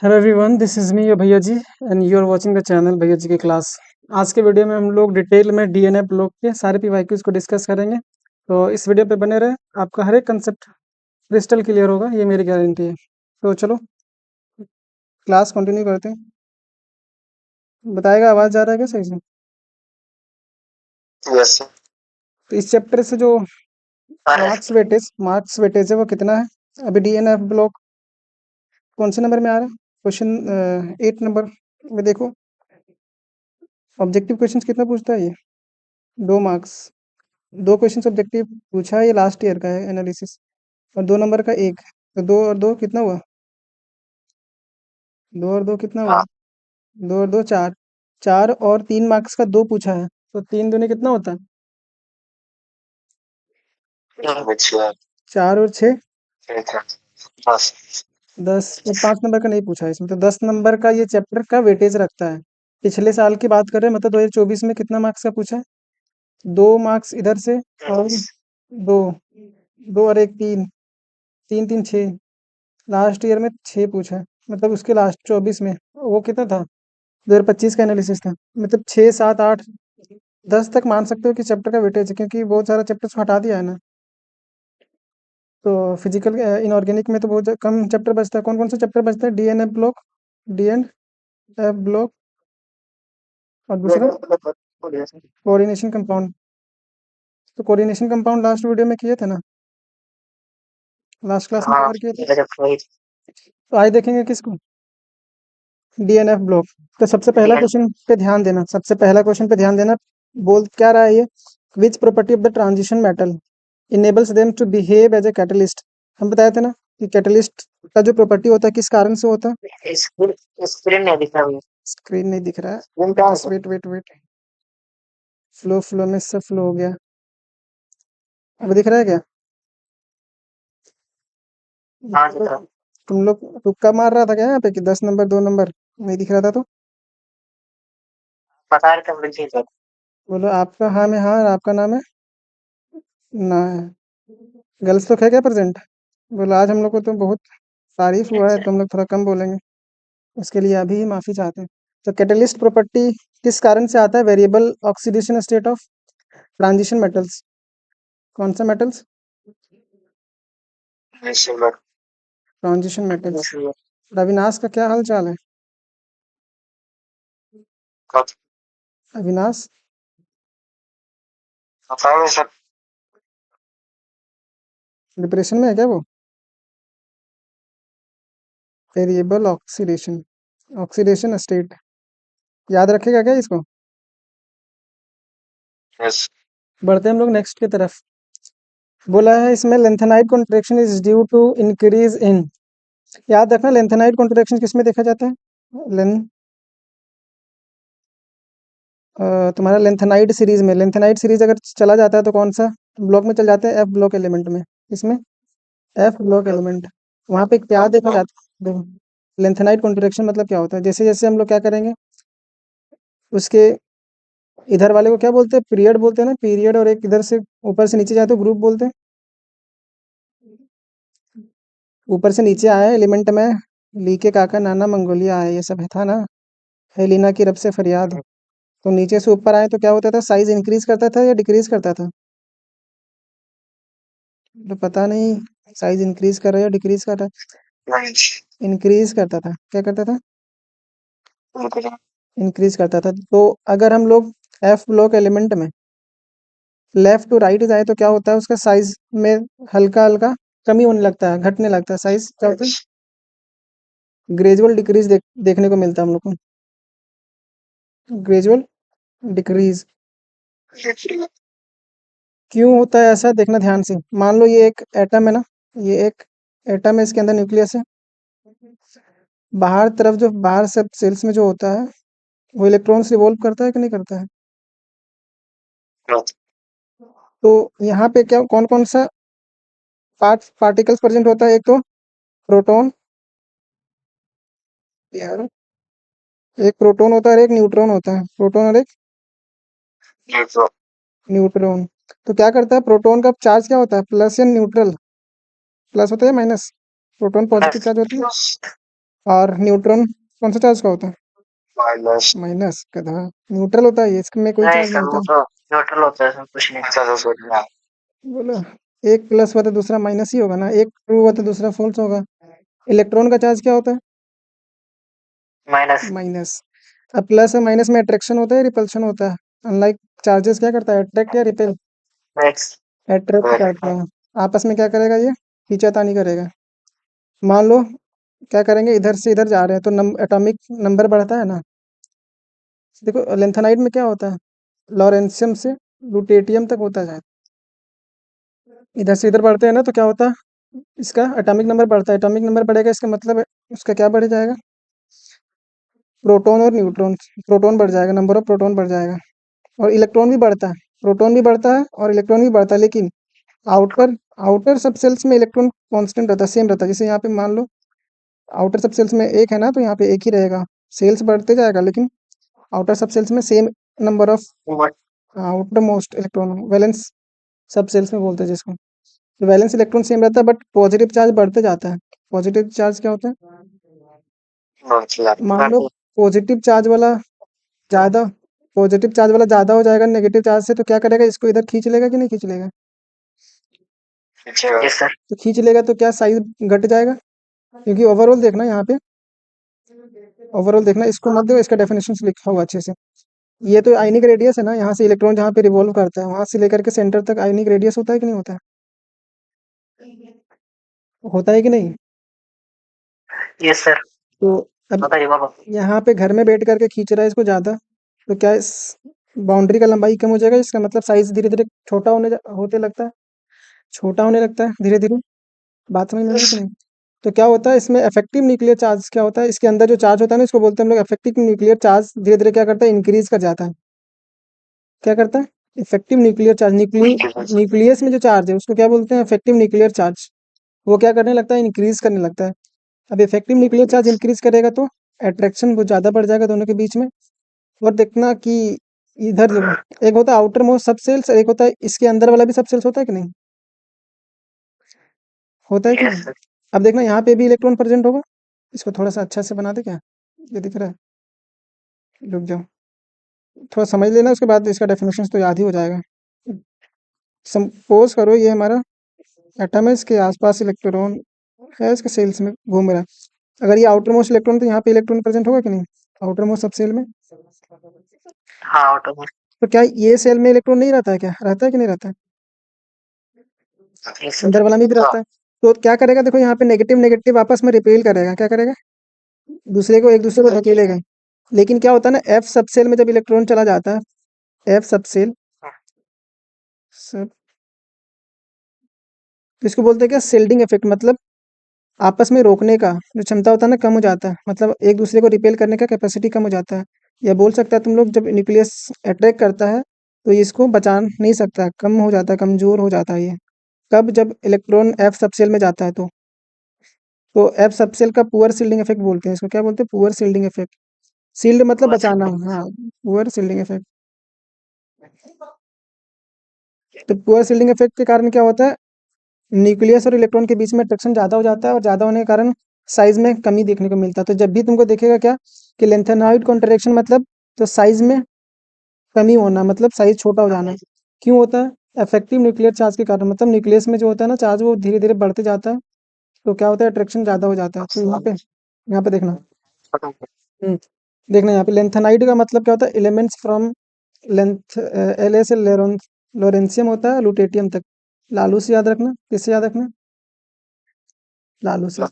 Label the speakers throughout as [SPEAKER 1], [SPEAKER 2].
[SPEAKER 1] Hello everyone, this is me Bhaiya ji and you are watching the channel Bhaiya ji की class. आज के video में हम लोग डिटेल में डीएनए ब्लॉक के सारे पीवाईक्यूज को डिस्कस करेंगे। तो इस वीडियो पे बने रहे, आपका हर एक कंसेप्ट क्रिस्टल क्लियर होगा, ये मेरी गारंटी है। तो चलो क्लास कंटिन्यू करते हैं। बताएगा आवाज़ जा रहा है क्या सही से?
[SPEAKER 2] Yes sir.
[SPEAKER 1] तो इस चैप्टर से जो मार्क्स वेटेज है वो कितना है? अभी डीएनए ब्लॉक कौन से नंबर में आ रहा है? क्वेश्चन 8 नंबर में देखो। ऑब्जेक्टिव क्वेश्चन कितना पूछता है ये? 2 मार्क्स। 2 क्वेश्चन ऑब्जेक्टिव पूछा है, ये लास्ट ईयर का है एनालिसिस। और 2 नंबर का एक, तो 2 और 2 कितना हुआ? 2 और 2 कितना हुआ?
[SPEAKER 2] हाँ
[SPEAKER 1] 2 और 2 4। 4 और 3 मार्क्स का 2 पूछा है, तो 3 दूनी कितना होता है?
[SPEAKER 2] अच्छा
[SPEAKER 1] 4 और 6
[SPEAKER 2] ठीक है बस
[SPEAKER 1] 10। और 5 नंबर का नहीं पूछा है इसमें, तो 10 नंबर का ये चैप्टर का वेटेज रखता है। पिछले साल की बात कर रहे हैं, मतलब 2024 में कितना मार्क्स का पूछा है? 2 मार्क्स इधर से, और दो, 2 और 1 3, 3 3 6। लास्ट ईयर में 6 पूछा है, मतलब उसके लास्ट 24 में वो कितना था? 2025 का एनालिसिस था, मतलब 6 7 8 10 तक मान सकते हो कि चैप्टर का वेटेज है, क्योंकि बहुत सारा चैप्टर्स हटा दिया है ना। तो फिजिकल इनऑर्गेनिक में तो बहुत कम चैप्टर बचता है। कौन कौन सा चैप्टर बचता है? DNA block, D and F block, और दूसरा कोऑर्डिनेशन कंपाउंड। तो कोऑर्डिनेशन कंपाउंड लास्ट वीडियो में किए थे ना, लास्ट क्लास में
[SPEAKER 2] हाँ
[SPEAKER 1] कवर किए थे। तो आज देखेंगे किसको? DNF block. तो सबसे पहला क्वेश्चन पे ध्यान देना, सबसे पहला क्वेश्चन पे ध्यान देना। बोल क्या रहा है ये? Which property of the transition metal enables them to behave as a catalyst. हम बताए थे ना कि कैटलिस्ट का जो प्रॉपर्टी होता है किस कारण से होता है?
[SPEAKER 2] स्क्रीन स्क्रीन नहीं दिखा मुझे।
[SPEAKER 1] स्क्रीन नहीं दिख रहा है,
[SPEAKER 2] स्क्रीन कहाँ से?
[SPEAKER 1] Wait wait wait. Flow flow में सब फ्लो हो गया। अब दिख रहा है क्या?
[SPEAKER 2] हाँ दिख रहा।
[SPEAKER 1] तुम लोग तुक्का मार रहा था क्या यहाँ पे कि 10 नंबर 2 नंबर नहीं दिख रहा था? तो
[SPEAKER 2] पता है कब लिखी सर।
[SPEAKER 1] बोलो आपका हाँ में हाँ और आपका नाम है ना है। गर्ल्स लोग है क्या प्रेजेंट? बोलो आज हम लोग को तो बहुत तारीफ हुआ है, तुम लोग थोड़ा कम बोलेंगे, उसके लिए अभी ही माफी चाहते हैं। तो कैटलिस्ट प्रॉपर्टी किस कारण से आता है? Variable oxidation state of transition metals. कौन सा metals?
[SPEAKER 2] Silver
[SPEAKER 1] transition metals.
[SPEAKER 2] Silver
[SPEAKER 1] Avinash का क्या हाल चाल है?
[SPEAKER 2] कब
[SPEAKER 1] अविनाश
[SPEAKER 2] बताओ सर।
[SPEAKER 1] डिप्रेशन में है क्या वो? वेरिएबल ऑक्सीडेशन, ऑक्सीडेशन स्टेट याद रखेगा क्या इसको?
[SPEAKER 2] यस
[SPEAKER 1] बढ़ते हैं हम लोग नेक्स्ट की तरफ। बोला है इसमें lanthanide contraction is due to increase in. याद रखना, लेंथेनाइड कॉन्ट्रैक्शन किस में देखा जाता है? तुम्हारा लेंथेनाइड सीरीज में, लेंथेनाइड सीरीज अगर चला जाता है तो कौन सा ब्लॉक में चल जाता है? एफ ब्लॉक एलिमेंट में। इसमें एफ ब्लॉक एलिमेंट, वहां पे क्या देखा जाता है? देखो लेंथेनाइड कॉन्ट्रैक्शन मतलब क्या होता है, जैसे जैसे हम लोग क्या करेंगे उसके इधर वाले को क्या बोलते हैं? पीरियड बोलते हैं ना, पीरियड। और एक इधर से ऊपर से नीचे जाए तो ग्रुप बोलते हैं। ऊपर से नीचे आए एलिमेंट में ली के काका नाना मंगोलिया आए, ये सब है था ना। हेलिना की रब से फरियाद। तो नीचे से ऊपर आए तो क्या होता था? साइज इंक्रीज करता था या डिक्रीज करता था? तो पता नहीं, साइज इंक्रीज कर रहा है या डिक्रीज कर रहा
[SPEAKER 2] नहीं
[SPEAKER 1] है? इंक्रीज करता था। क्या करता था?
[SPEAKER 2] बिल्कुल
[SPEAKER 1] इंक्रीज करता था। तो अगर हम लोग एफ ब्लॉक एलिमेंट में लेफ्ट टू राइट जाए तो क्या होता है? उसका साइज में हल्का हल्का कमी होने लगता है, घटने लगता है। साइज क्या होता है? ग्रेजुअल डिक्रीज देखने को मिलता है हम लोग को, ग्रेजुअल डिक्रीज। क्यों होता है ऐसा? देखना ध्यान से। मान लो ये एक एटम है ना, ये एक एटम है, इसके अंदर न्यूक्लियस है। बाहर तरफ जो बाहर सब सेल्स में जो होता है वो इलेक्ट्रॉन्स रिवॉल्व करता है कि नहीं करता है? तो यहाँ पे क्या कौन कौन सा पार्टिकल्स प्रेजेंट होता है? एक तो प्रोटॉन, यार एक प्रोटॉन होता है और एक न्यूट्रॉन होता है। प्रोटॉन और एक न्यूट्रॉन। तो क्या करता है प्रोटॉन का चार्ज? क्या होता है? प्लस या न्यूट्रल? प्लस होता है या माइनस? प्रोटॉन पॉजिटिव चार्ज होती है, और न्यूट्रॉन कौन सा चार्ज का होता है?
[SPEAKER 2] माइनस।
[SPEAKER 1] माइनस। गधा, न्यूट्रल होता है ये, इसमें कोई
[SPEAKER 2] नहीं
[SPEAKER 1] चार्ज नहीं
[SPEAKER 2] सर, वो
[SPEAKER 1] होता।
[SPEAKER 2] तो न्यूट्रल होता है, इसमें कुछ नहीं। अच्छा सर, बढ़िया।
[SPEAKER 1] बोलो, एक प्लस हुआ तो दूसरा माइनस ही होगा ना, एक ट्रू हुआ तो दूसरा फॉल्स होगा। इलेक्ट्रॉन का चार्ज क्या होता है?
[SPEAKER 2] माइनस।
[SPEAKER 1] माइनस। अब प्लस और माइनस में अट्रैक्शन होता है, रिपल्शन होता है? अनलाइक चार्जेस क्या करता है, अट्रैक्ट या रिपेल?
[SPEAKER 2] नेक्स्ट।
[SPEAKER 1] अट्रैक्ट करता है। आपस में क्या करेगा ये, खींचातानी करेगा। मान लो क्या करेंगे, इधर से इधर जा रहे हैं तो एटॉमिक नंबर बढ़ता है ना। देखो लेंथेनाइड में क्या होता है, लॉरेंशियम से लुटेटियम तक होता जाए, इधर से इधर बढ़ते हैं ना, तो क्या होता है, इसका एटॉमिक नंबर बढ़ता है। एटॉमिक नंबर बढ़ेगा, इसका मतलब है उसका क्या बढ़ जाएगा, प्रोटॉन और न्यूट्रॉन। प्रोटॉन बढ़ जाएगा, नंबर ऑफ प्रोटॉन बढ़ जाएगा। और इलेक्ट्रॉन भी बढ़ता है, प्रोटॉन भी बढ़ता है और इलेक्ट्रॉन भी बढ़ता है, लेकिन आउटर आउटर सब सेल्स में इलेक्ट्रॉन कांस्टेंट रहता है, सेम रहता है। जैसे यहाँ पे मान लो आउटर सब सेल्स में एक है ना, तो यहाँ पे एक ही रहेगा। सेल्स बढ़ते जाएगा लेकिन आउटर सब सेल्स में same number of outer most electron, valence सब सेल्स में बोलते हैं जिसको। तो वैलेंस इलेक्ट्रॉन सेम रहता है बट पॉजिटिव चार्ज बढ़ते जाता है। पॉजिटिव चार्ज क्या होता है, मान लो पॉजिटिव चार्ज वाला ज्यादा पॉजिटिव चार्ज वाला ज्यादा हो जाएगा नेगेटिव चार्ज से, तो क्या करेगा, इसको इधर खींच लेगा कि नहीं खींच लेगा?
[SPEAKER 2] Yes sir.
[SPEAKER 1] तो खींच लेगा तो क्या साइज घट जाएगा, क्योंकि ओवरऑल देखना यहाँ पे, ओवरऑल देखना, इसको मत दो, इसका डेफिनेशन लिखा हुआ अच्छे से। ये तो आयनिक रेडियस है ना, यहाँ से इलेक्ट्रॉन जहाँ पे रिवॉल्व करता है वहां से लेकर के सेंटर तक आयनिक रेडियस होता है कि नहीं होता है? होता है कि नहीं?
[SPEAKER 2] Yes sir.
[SPEAKER 1] तो अब
[SPEAKER 2] बताइए बाबा।
[SPEAKER 1] यहाँ पे घर में बैठ करके खींच रहा है इसको ज्यादा, तो क्या इस बाउंड्री का लंबाई कम हो जाएगा, इसका मतलब साइज धीरे धीरे छोटा होते लगता है, छोटा होने लगता है धीरे धीरे। बात समझ में आ रही है कि नहीं? तो क्या होता है इसमें इफेक्टिव न्यूक्लियर चार्ज, क्या होता है इसके अंदर जो चार्ज होता है ना, इसको बोलते हैं हम लोग इफेक्टिव न्यूक्लियर चार्ज। धीरे धीरे क्या करता है, इंक्रीज कर जाता है। क्या करता है, इफेक्टिव न्यूक्लियर चार्ज। न्यूक्लियस में जो चार्ज है उसको क्या बोलते हैं, इफेक्टिव न्यूक्लियर चार्ज। वो क्या करने लगता है, इंक्रीज करने लगता है। अब इफेक्टिव न्यूक्लियर चार्ज इंक्रीज करेगा तो अट्रैक्शन बहुत ज्यादा बढ़ जाएगा दोनों के बीच में। और देखना कि इधर देखो, एक होता है आउटर मोस्ट सब सेल्स, एक होता है इसके अंदर वाला भी सब सेल्स, होता है कि नहीं? होता है कि
[SPEAKER 2] यस
[SPEAKER 1] नहीं?
[SPEAKER 2] सर।
[SPEAKER 1] अब देखना यहाँ पे भी इलेक्ट्रॉन प्रेजेंट होगा। इसको थोड़ा सा अच्छा से बना दे क्या, ये दिख रहा है? रुक जाओ, थोड़ा समझ लेना, उसके बाद इसका डेफिनेशन तो याद ही हो जाएगा। सपोज करो ये हमारा एटम है, इसके आसपास इलेक्ट्रॉन है, इसके सेल्स में घूम रहा है। अगर ये आउटर मोस्ट इलेक्ट्रॉन, तो यहाँ पे इलेक्ट्रॉन प्रेजेंट होगा कि नहीं, आउटर मोस्ट सब सेल में?
[SPEAKER 2] हाँ ऑटो।
[SPEAKER 1] तो क्या ये सेल में इलेक्ट्रॉन नहीं रहता है, क्या रहता है कि नहीं रहता है?
[SPEAKER 2] यस
[SPEAKER 1] अंदर
[SPEAKER 2] सर।
[SPEAKER 1] वाला में भी रहता है। तो क्या करेगा, देखो यहाँ पे नेगेटिव नेगेटिव आपस में रिपेल करेगा, क्या करेगा, दूसरे को एक दूसरे को धकेलेगा। लेकिन क्या होता है ना, एफ सब सेल में जब इलेक्ट्रॉन चला जाता है, एफ सब सेल सब, तो इसको बोलते हैं क्या, शिल्डिंग इफेक्ट। मतलब आपस में रोकने का जो क्षमता होता है ना, कम हो जाता है, मतलब एक दूसरे को रिपेल करने का कैपेसिटी कम हो जाता है। या बोल सकता है तुम लोग, जब न्यूक्लियस अटैक करता है तो ये इसको बचा नहीं सकता, कम हो जाता है, कमजोर हो जाता है ये। कब, जब इलेक्ट्रॉन एफ सबसेल में जाता है तो एफ सबसेल का पुअर सील्डिंग इफेक्ट बोलते हैं, इसको क्या बोलते हैं, पुअर सील्डिंग इफेक्ट। सील्ड मतलब बचाना, हाँ, पुअर सील्डिंग इफेक्ट। तो पुअर सील्डिंग इफेक्ट के कारण क्या होता है, न्यूक्लियस और इलेक्ट्रॉन के बीच में अट्रैक्शन ज्यादा हो जाता है, और ज्यादा होने के कारण साइज में कमी देखने को मिलता है। तो जब भी तुमको देखेगा क्या, कि लेंथेनॉइड कॉन्ट्रैक्शन मतलब, तो साइज में कमी होना मतलब साइज छोटा हो जाना। क्यों होता है, इफेक्टिव न्यूक्लियर चार्ज के कारण। मतलब न्यूक्लियस में जो होता है ना चार्ज, वो धीरे धीरे बढ़ते जाता है, तो क्या होता है, अट्रैक्शन ज्यादा हो जाता है। तो यहाँ पे देखना, हम्म, देखना यहाँ पे लेंथेनाइड का मतलब क्या होता है, elements from length, L A से लोरेंशियम होता है लुटेटियम तक। लालू से याद रखना, किससे याद रखना, लालू से।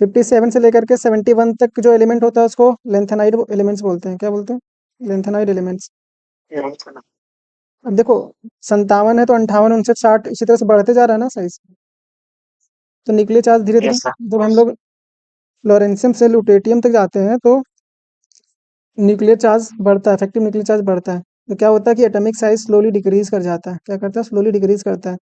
[SPEAKER 1] 57 से लेकर के 71 तक जो एलिमेंट होता है उसको लेंथेनाइड एलिमेंट्स बोलते हैं, क्या बोलते हैं, लेंथेनाइड एलिमेंट्स। अब देखो 57 है तो 58, 59, 60, इसी तरह से बढ़ते जा रहा है ना साइज। तो न्यूक्लियर चार्ज धीरे धीरे,
[SPEAKER 2] यस सर।
[SPEAKER 1] जब हम लोग लोरेंशियम से लुटेटियम तक जाते हैं तो न्यूक्लियर चार्ज बढ़ता है, इफेक्टिव न्यूक्लियर चार्ज बढ़ता है। तो क्या होता है कि एटॉमिक साइज स्लोली डिक्रीज कर जाता है, क्या करता है, स्लोली डिक्रीज करता है।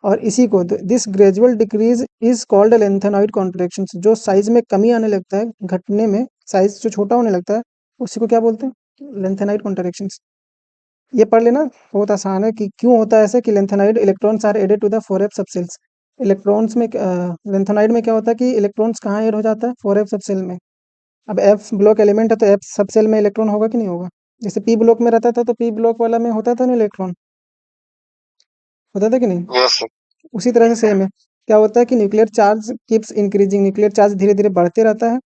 [SPEAKER 1] और इसी को, this gradual decrease is called lanthanoid contraction. जो साइज में कमी आने लगता है, घटने में साइज जो छोटा होने लगता है, उसी को क्या बोलते हैं, लेंथेनॉइड कॉन्ट्रैक्शन। ये पढ़ लेना, बहुत आसान है कि क्यों होता है ऐसे, कि lanthanoid electrons are added to the 4f subshells. Electrons में लेंथेनाइड में क्या होता है कि इलेक्ट्रॉन्स कहाँ ऐड हो जाता है 4f सब सेल में। अब f ब्लॉक एलिमेंट है तो f सब सेल में इलेक्ट्रॉन होगा कि नहीं होगा? जैसे p ब्लॉक में रहता था तो p ब्लॉक वाला में होता था ना इलेक्ट्रॉन, होता था कि नहीं?
[SPEAKER 2] Yes sir.
[SPEAKER 1] उसी तरह से सेम है। क्या होता है कि nuclear charge keeps increasing, nuclear charge धीरे धीरे बढ़ते रहता है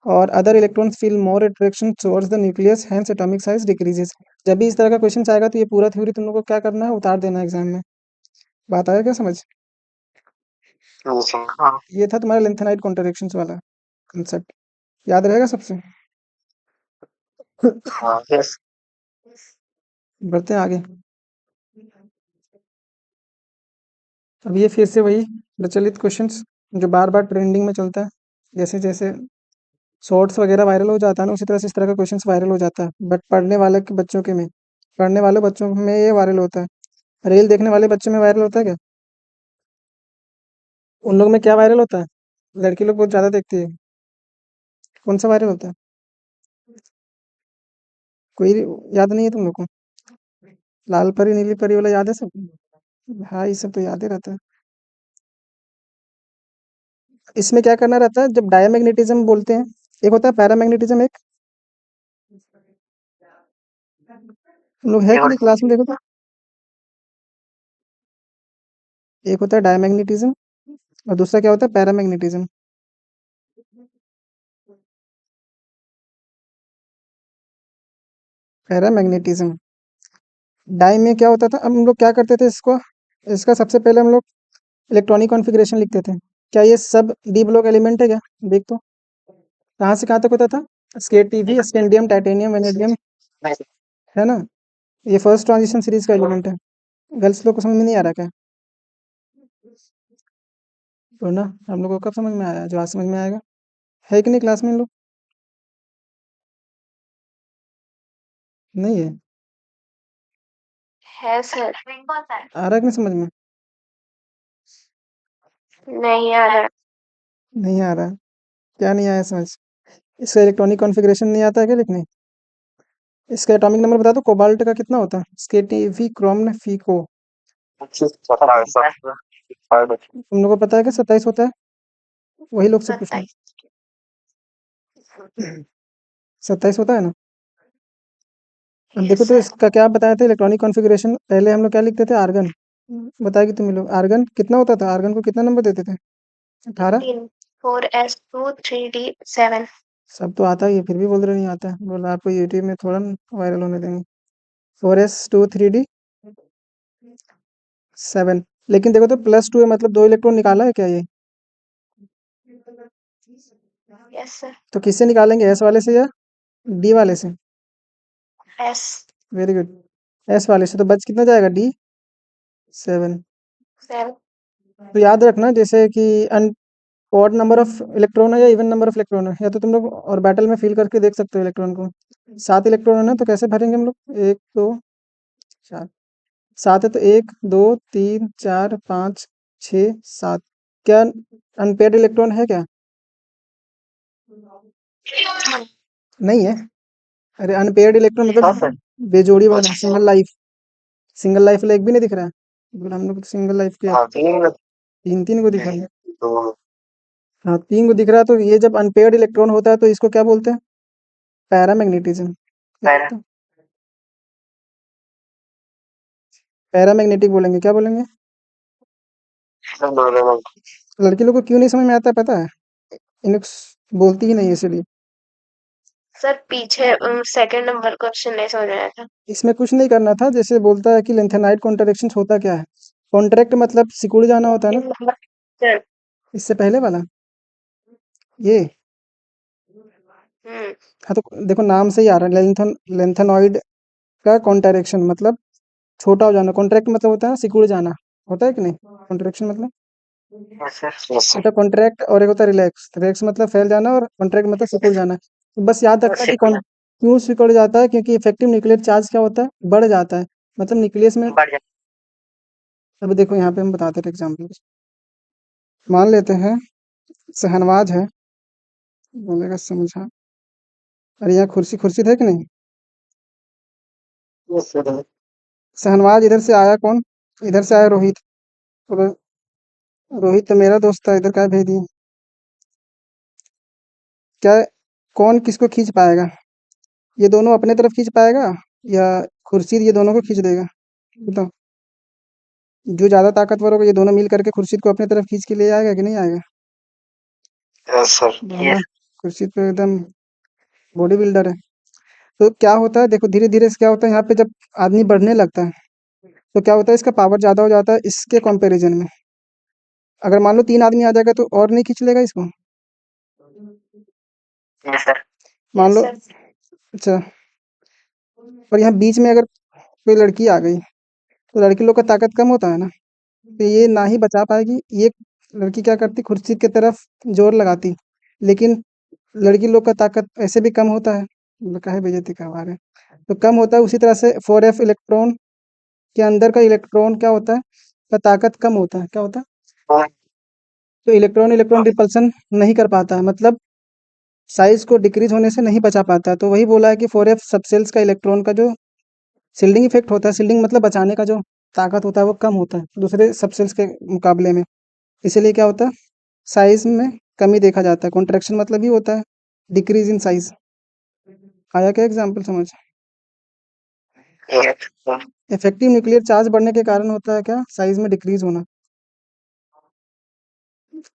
[SPEAKER 1] और other electrons feel more attraction towards the nucleus, hence atomic size decreases. जब भी इस तरह का क्वेश्चन आएगा तो ये पूरा थ्योरी तुम लोग को क्या करना है, उतार देना है एग्जाम में। बात आया क्या समझ?
[SPEAKER 2] हाँ।
[SPEAKER 1] ये था तुम्हारा लेंथेनाइड कॉन्ट्रैक्शंस वाला कंसेप्ट, याद रहेगा सबसे?
[SPEAKER 2] हाँ यस।
[SPEAKER 1] बढ़ते हैं आगे। अब ये फिर से वही प्रचलित क्वेश्चंस जो बार बार ट्रेंडिंग में चलता है। जैसे जैसे शॉर्ट्स वगैरह वायरल हो जाता है ना, उसी तरह से इस तरह का क्वेश्चंस वायरल हो जाता है, बट पढ़ने वाले के बच्चों के में, पढ़ने वाले बच्चों में ये वायरल होता है। रील देखने वाले बच्चों में वायरल होता है क्या? उन लोग में क्या वायरल होता है? लड़की लोग बहुत ज़्यादा देखती है। कौन सा वायरल होता है? कोई याद नहीं है तुम लोग को? लाल परी नीली परी वाला याद है सब? हाँ, ये सब तो याद ही रहता है। इसमें क्या करना रहता है जब डायमैग्नेटिज्म बोलते हैं? एक होता है पैरामैग्नेटिज्म, एक तुम लोग है कि नहीं क्लास में, देखो तो। एक होता है डायमैग्नेटिज्म और दूसरा क्या होता है पैरामैग्नेटिज्म। पैरामैग्नेटिज्म, डाई में क्या होता था, हम लोग क्या करते थे इसको, इसका सबसे पहले हम लोग इलेक्ट्रॉनिक कॉन्फ़िगरेशन लिखते थे। क्या ये सब डी ब्लॉक एलिमेंट है क्या? देख तो, कहाँ से कहाँ तक होता था? स्केटीवी, स्कैंडियम, टाइटेनियम, वेनेडियम, है ना? ये फर्स्ट ट्रांजिशन सीरीज का एलिमेंट है। गर्ल्स लोग को समझ में नहीं आ रहा क्या? तो ना, हम लोग को कब समझ में आया? जो आज समझ में आएगा। है कि नहीं क्लास में इन लोग? नहीं है?
[SPEAKER 3] है सर।
[SPEAKER 1] आ रहा है कि नहीं समझ में?
[SPEAKER 3] नहीं आ रहा।
[SPEAKER 1] नहीं आ रहा है? क्या नहीं आया समझ? इसका इलेक्ट्रॉनिक कॉन्फ़िगरेशन नहीं आता है क्या लिखने? इसका एटॉमिक नंबर बता दो, कोबाल्ट का कितना होता है? स्केटीवी, क्रोम, फीको। तुम लोगों को पता है कि 27 होता है? वही लोग से पूछना। 27 होता है ना? अब देखो तो इसका क्या बताया था इलेक्ट्रॉनिक कॉन्फ़िगरेशन, पहले हम लोग क्या लिखते थे? आर्गन। बताया कि तुम लोग आर्गन कितना होता था, आर्गन को कितना नंबर देते थे? 18।
[SPEAKER 3] 4s2 3d7।
[SPEAKER 1] सब तो आता ही है फिर भी बोल रहे नहीं आता है, बोला आपको यूट्यूब में थोड़ा वायरल होने देंगे। 4s2 3d 7। लेकिन देखो तो +2 है, मतलब 2 इलेक्ट्रॉन निकाला है क्या ये?
[SPEAKER 3] Yes sir.
[SPEAKER 1] तो किससे निकालेंगे, एस वाले से या डी वाले से?
[SPEAKER 3] एस।
[SPEAKER 1] वेरी गुड, एस वाले से। तो बच कितना जाएगा? डी 7।
[SPEAKER 3] 7।
[SPEAKER 1] तो याद रखना जैसे कि ऑड नंबर ऑफ इलेक्ट्रॉन है या इवन नंबर ऑफ इलेक्ट्रॉन है, या तो तुम लोग और बैटल में फील करके देख सकते हो इलेक्ट्रॉन को। 7 इलेक्ट्रॉन है ना, तो कैसे भरेंगे हम लोग? 1 2 4। 7 है तो 1 2 3 4 5 6 7। क्या अनपेड इलेक्ट्रॉन है क्या? नहीं है। अरे अनपेयर्ड इलेक्ट्रॉन
[SPEAKER 2] हाँ
[SPEAKER 1] मतलब
[SPEAKER 2] सर।
[SPEAKER 1] बेजोड़ी वाला, सिंगल लाइफ। सिंगल लाइफ वाला एक भी नहीं दिख रहा है? बोला हम लोग सिंगल लाइफ के
[SPEAKER 2] हाँ तीन।
[SPEAKER 1] तीन तीन को दिख रहा है।
[SPEAKER 2] तो
[SPEAKER 1] हाँ, 3 को दिख रहा है, तो ये जब अनपेयर्ड इलेक्ट्रॉन होता है तो इसको क्या बोलते हैं? पैरामैग्नेटिज्म। क्या
[SPEAKER 2] पैरा
[SPEAKER 1] बोलते हैं? पैरामैग्नेटिक बोलेंगे, क्या बोलेंगे? लड़की लोग को क्यों नहीं समझ में आता है पता है? इन्हें बोलती ही नहीं है इसलिए।
[SPEAKER 3] सर पीछे सेकंड नंबर क्वेश्चन नहीं समझ में आया था।
[SPEAKER 1] इसमें कुछ नहीं करना था, जैसे बोलता है कि लेंथेनाइड कॉन्ट्रैक्शन होता क्या है? कॉन्ट्रैक्ट मतलब सिकुड़ जाना होता है ना।
[SPEAKER 3] सर।
[SPEAKER 1] इससे पहले वाला ये,
[SPEAKER 3] हम्म।
[SPEAKER 1] हाँ तो देखो नाम से ही आ रहा है, लेंथेनॉइड का कॉन्ट्रैक्शन मतलब छोटा हो जाना। कॉन्ट्रैक्ट मतलब होता है सिकुड़ जाना, होता है कि नहीं? कॉन्ट्रैक्शन मतलब
[SPEAKER 2] यस सर।
[SPEAKER 1] होता है कॉन्ट्रैक्ट, और एक होता है रिलैक्स। रिलैक्स मतलब फैल जाना और कॉन्ट्रैक्ट मतलब सिकुड़ जाना। तो बस याद रखना कि क्यों सिकुड़ जाता है, क्योंकि इफेक्टिव न्यूक्लियर चार्ज क्या होता है? बढ़ जाता है, मतलब न्यूक्लियस में।
[SPEAKER 2] बढ़ जाए।
[SPEAKER 1] अब देखो यहाँ पे हम बताते हैं एग्जाम्पल। मान लेते हैं शहनवाज है, बोलेगा समझा। अरे यहाँ कुर्सी कुर्सी है कि नहीं?
[SPEAKER 2] Yes sir.
[SPEAKER 1] शहनवाज इधर से आया कौन? इधर से आया रोहित। तो रोहित तो मेरा दोस्त था, इधर क्या भेज दिए? क्या कौन किसको खींच पाएगा? ये दोनों अपने तरफ खींच पाएगा या खुर्शीद ये दोनों को खींच देगा? बताओ। जो ज्यादा ताकतवर होगा ये दोनों मिल करके खुर्शीद को अपने तरफ खींच के ले आएगा कि नहीं आएगा?
[SPEAKER 2] यस सर
[SPEAKER 1] वरना खुर्शीद तो एकदम बॉडी बिल्डर है। तो क्या होता है देखो, धीरे धीरे से क्या होता है यहाँ पे, जब आदमी बढ़ने लगता है तो क्या होता है, इसका पावर ज्यादा हो जाता है इसके कंपैरिजन में। अगर मान लो 3 आदमी आ जाएगा तो और नहीं खींच लेगा इसको?
[SPEAKER 2] यस सर
[SPEAKER 1] मान लो।
[SPEAKER 3] सर
[SPEAKER 1] अच्छा। और यहाँ बीच में अगर कोई लड़की आ गई तो लड़की लोग का ताकत कम होता है ना, तो ये ना ही बचा पाएगी। ये लड़की क्या करती, खुर्शीद की तरफ जोर लगाती, लेकिन लड़की लोग का ताकत ऐसे भी कम होता है। काहे बेइज्जती करवा रहे हैं? तो कम होता है। उसी तरह से 4f इलेक्ट्रॉन के अंदर का इलेक्ट्रॉन क्या होता है, का ताकत कम होता है। क्या होता है? तो इलेक्ट्रॉन इलेक्ट्रॉन रिपल्सन नहीं कर पाता है, मतलब साइज को डिक्रीज होने से नहीं बचा पाता है। तो वही बोला है कि 4f सबसेल्स का इलेक्ट्रॉन का जो शिल्डिंग इफेक्ट होता है, शिल्डिंग मतलब बचाने का जो ताकत होता है वो कम होता है दूसरे सबसेल्स के मुकाबले में। इसीलिए क्या होता है, साइज में कमी देखा जाता है। कॉन्ट्रैक्शन मतलब ही होता है डिक्रीज इन साइज। आया क्या एग्जाम्पल समझ?
[SPEAKER 2] Yes sir
[SPEAKER 1] effective nuclear charge बढ़ने के कारण होता है क्या, साइज में डिक्रीज होना।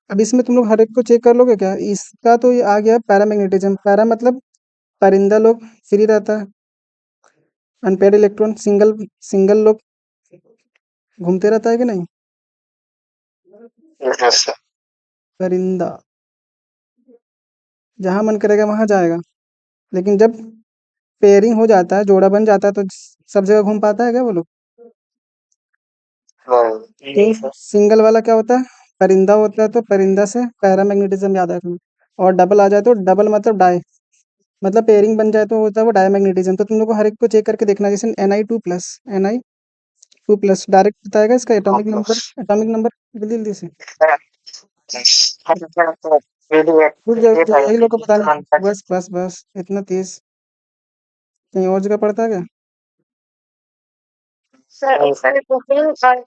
[SPEAKER 1] अब इसमें तुम लोग हर एक को चेक कर लोगे क्या? इसका तो ये आ गया पैरामैग्नेटिज्म। पैरा मतलब परिंदा लोग फ्री रहता है, अनपेड इलेक्ट्रॉन सिंगल सिंगल लोग घूमते रहता है कि नहीं?
[SPEAKER 2] यस सर
[SPEAKER 1] परिंदा जहां मन करेगा वहां जाएगा, लेकिन जब पेयरिंग हो जाता है, जोड़ा बन जाता है, तो सब जगह घूम पाता है क्या वो लोग?
[SPEAKER 2] नहीं
[SPEAKER 1] तो
[SPEAKER 2] सर
[SPEAKER 1] सिंगल वाला क्या होता है, परिंदा होता है। तो परिंदा से पैरामैग्नेटिज्म याद है तुम्हें। और डबल आ जाए तो डबल मतलब डाई, मतलब पेयरिंग बन जाए तो होता है वो डायमैग्नेटिज्म। तो तुम लोग को हर एक को चेक करके देखना, जैसे Ni2+, Ni2+, डायरेक्ट बताएगा इसका एटॉमिक नंबर। एटॉमिक नंबर जल्दी जल्दी से। रुक जाओ, यही लोग को बताना। बस बस बस, इतना तेज कहीं और जगह पड़ता है क्या?
[SPEAKER 3] सर सर कुकिंग और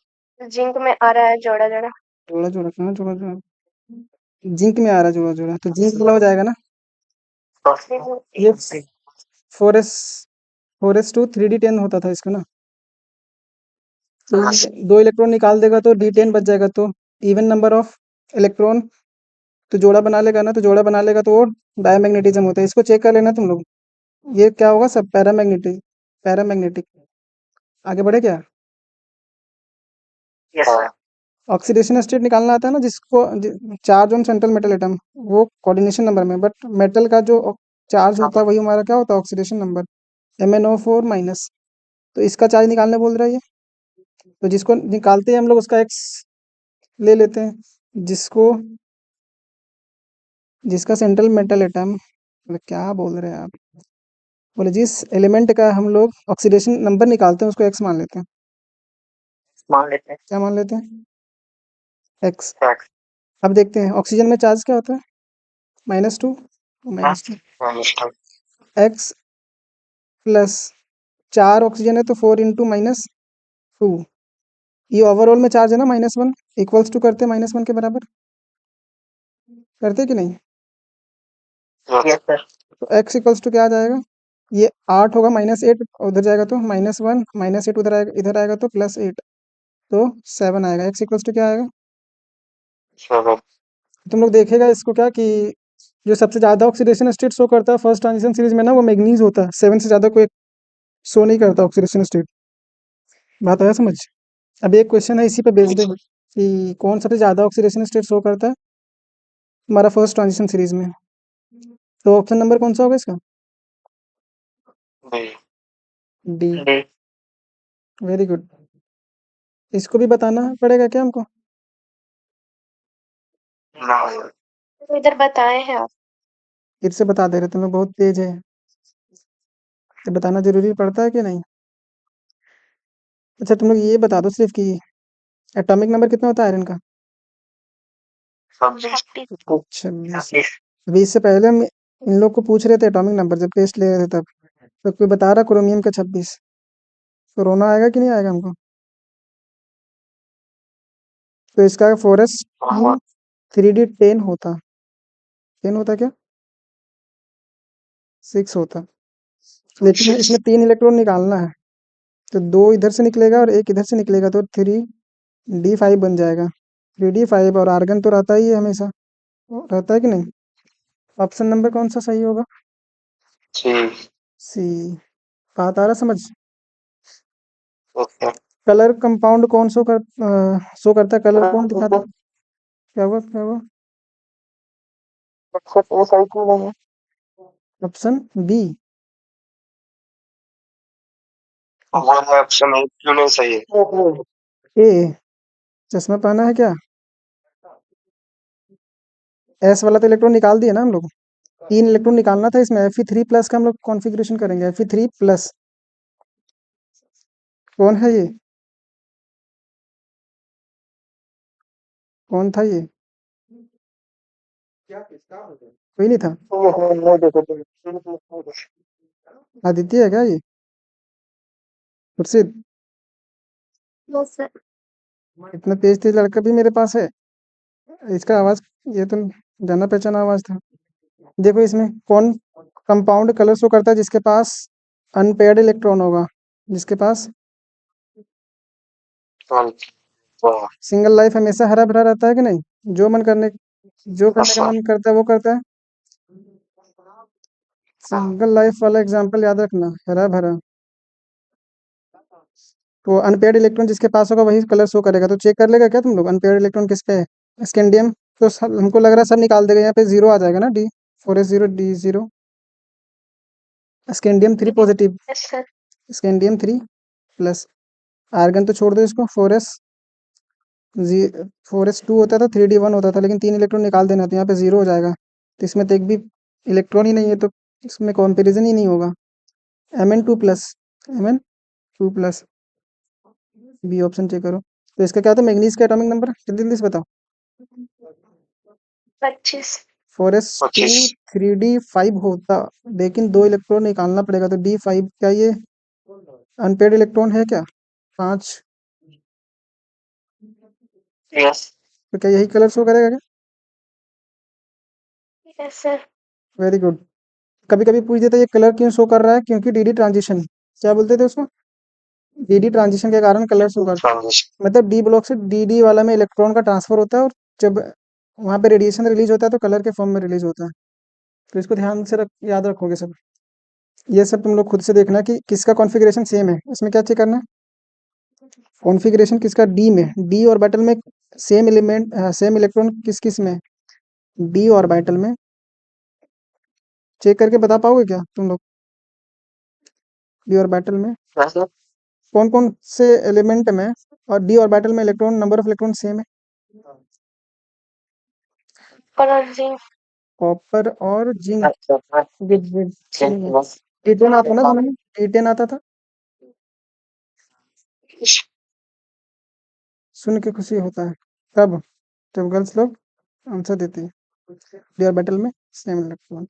[SPEAKER 3] जिंक में आ रहा है जोड़ा जोड़ा।
[SPEAKER 1] जोड़ा जोड़ा कहाँ जोड़ा जोड़ा? जिंक में आ रहा है जोड़ा जोड़ा, तो जिंक वाला हो जाएगा ना। ये 4s 3d10 होता था इसका ना। तो ये 2 इलेक्ट्रॉन निकाल देगा तो d10 बच जाएगा। तो इवन नंबर ऑफ इलेक्ट्रॉन तो जोड़ा बना लेगा ना, तो जोड़ा बना लेगा तो वो डायमैग्नेटिज्म होता है। इसको चेक कर लेना तुम लोग। ये क्या होगा, सब पैरामैग्नेटिक। पैरामैग्नेटिक। आगे बढ़े क्या?
[SPEAKER 2] यस सर
[SPEAKER 1] ऑक्सीडेशन स्टेट निकालना आता है ना, जिसको charge on central metal atom, वो कोऑर्डिनेशन नंबर में। बट मेटल का जो चार्ज होता है वही हमारा क्या होता है, ऑक्सीडेशन नंबर, MnO4-। तो इसका चार्ज निकालने बोल रहा है ये। तो जिसको निकालते हैं हम लोग उसका एक्स ले लेते हैं, जिसका सेंट्रल मेटल एटम, क्या बोल रहे हैं आप, बोले जिस एलिमेंट का हम लोग ऑक्सीडेशन नंबर निकालते हैं उसको एक्स मान लेते हैं।
[SPEAKER 2] मान लेते
[SPEAKER 1] क्या मान लेते हैं? एक्स।
[SPEAKER 2] हैं
[SPEAKER 1] अब देखते हैं ऑक्सीजन में चार्ज क्या होता है, -2। -2 एक्स प्लस 4 ऑक्सीजन है तो 4 × -2। ये ओवरऑल में चार्ज है ना, -1 इक्वल्स टू करते हैं -1 के बराबर, करते कि नहीं?
[SPEAKER 2] यस सर
[SPEAKER 1] तो x इक्वल्स टू क्या आ जाएगा, ये 8 होगा, -8 उधर जाएगा तो -1, -8 उधर आएगा, इधर आएगा तो +8, तो 7 आएगा। x इक्वल्स टू क्या आएगा? तुम लोग देखेगा इसको क्या कि जो सबसे ज्यादा ऑक्सीडेशन स्टेट शो करता है फर्स्ट ट्रांजिशन सीरीज में ना, वो मैग्नीज होता है। 7 से ज्यादा कोई शो नहीं करता ऑक्सीडेशन स्टेट। बात आया समझ? अब एक क्वेश्चन है इसी पे बेस्ड है कि कौन सबसे ज्यादा ऑक्सीडेशन स्टेट शो करता है हमारा फर्स्ट ट्रांजिशन सीरीज में। तो ऑप्शन नंबर कौन सा होगा इसका? डी। Very good. इसको भी बताना पड़ेगा क्या हमको?
[SPEAKER 3] तो इधर बताए हैं आप।
[SPEAKER 1] फिर से बता दे रहे, तुम लोग बहुत तेज है। तो बताना जरूरी पड़ता है कि नहीं? अच्छा तुम लोग ये बता दो सिर्फ कि एटॉमिक नंबर कितना होता है आयरन का? 26। अभी इससे पहले हम इन लोग को पूछ रहे थे एटॉमिक नंबर, जब टेस्ट ले रहे थे तब। तो कोई बता रहा क्रोमियम का 26। तो रोना आएगा कि नहीं आएगा हमको? तो इसका 4s 3d 10 होता, 10 होता क्या 6 होता, लेकिन इसमें 3 इलेक्ट्रॉन निकालना है, तो 2 इधर से निकलेगा और 1 इधर से निकलेगा, तो 3d5 बन जाएगा। 3d5 और आर्गन तो रहता ही है हमेशा, रहता है कि नहीं? ऑप्शन नंबर कौन सा सही होगा? सी। बात आ रहा समझ? कलर कंपाउंड कौन शो करता है, कलर कौन दिखाता है? क्या हुआ क्या हुआ? Option B.
[SPEAKER 2] ऑप्शन क्यों नहीं सही है?
[SPEAKER 1] ए। चश्मा पहना है क्या? एस वाला तो इलेक्ट्रॉन निकाल दिया ना हम लोग, 3 इलेक्ट्रॉन निकालना था इसमें, Fe3+ का हम लोग कॉन्फ़िगरेशन करेंगे, Fe3+। कौन है ये? कौन था ये? कोई नहीं था। आदित्य है क्या ये? खुर्शीद?
[SPEAKER 3] No sir.
[SPEAKER 1] इतना तेज तेज लड़का भी मेरे पास है, इसका आवाज, ये तो जाना पहचाना आवाज था। देखो इसमें कौन कंपाउंड कलर शो करता है जिसके पास अनपेयर्ड इलेक्ट्रॉन होगा, जिसके पास सिंगल लाइफ हमेशा हरा भरा रहता है कि नहीं, जो करने का मन करता है वो करता है। सिंगल लाइफ वाला एग्जांपल याद रखना, हरा भरा। तो अनपेयर्ड इलेक्ट्रॉन जिसके पास होगा वही कलर शो करेगा, तो चेक कर लेगा क्या तुम लोग अनपेयर्ड इलेक्ट्रॉन किस पे है? स्कैंडियम। तो हमको लग रहा है सब निकाल देगा, यहाँ पे 0 आ जाएगा ना, D4s0 D0। Scandium 3 positive,
[SPEAKER 3] yes sir.
[SPEAKER 1] Scandium 3+। Argon तो छोड़ दो इसको, 4s 2 होता था, 3d1 होता था, लेकिन 3 इलेक्ट्रॉन निकाल देना, तो यहाँ पे 0 हो जाएगा, तो इसमें तो एक भी इलेक्ट्रॉन ही नहीं है, तो इसमें कंपैरिजन ही नहीं होगा। Mn2+, Mn2+, B option check करो। तो इसका क्या था मैग्नीज का एटॉमिक नंबर, जल्दी जल्दी से बताओ।
[SPEAKER 3] 25।
[SPEAKER 1] 4s2 3d5 होता, लेकिन 2 इलेक्ट्रॉन निकालना पड़ेगा, तो D5 क्या ये अनपेड इलेक्ट्रॉन है क्या? 5।
[SPEAKER 2] यस
[SPEAKER 1] तो क्या यही कलर शो करेगा क्या?
[SPEAKER 3] Yes sir.
[SPEAKER 1] Very good. कभी कभी पूछ देता है ये कलर क्यों शो कर रहा है, क्योंकि डीडी ट्रांजिशन, क्या बोलते थे उसको, डीडी ट्रांजिशन के कारण कलर शो करता है, मतलब डी ब्लॉक से डीडी वाला में इलेक्ट्रॉन का ट्रांसफर होता है, और जब वहां पे रेडिएशन रिलीज होता है तो कलर के फॉर्म में रिलीज होता है, तो इसको ध्यान से याद रखोगे सब। ये सब तुम लोग खुद से देखना कि किसका कॉन्फ़िगरेशन सेम है, इसमें क्या चेक करना है, कॉन्फ़िगरेशन किसका डी में, डी ऑर्बिटल में सेम एलिमेंट, सेम इलेक्ट्रॉन किस किस में, डी ऑर्बिटल में। चेक करके बता पाओगे क्या तुम लोग, डी ऑर्बिटल में कौन कौन से एलिमेंट में और डी ऑर्बिटल में electron, number of electron same है?
[SPEAKER 3] और जिंक।
[SPEAKER 1] कॉपर और जिंक। D10 आता ना दोनों में, D10 आता था, सुन के खुशी होता है तब, जब गर्ल्स लोग आंसर देती है डी ऑर्बिटल में सेम इलेक्ट्रॉन,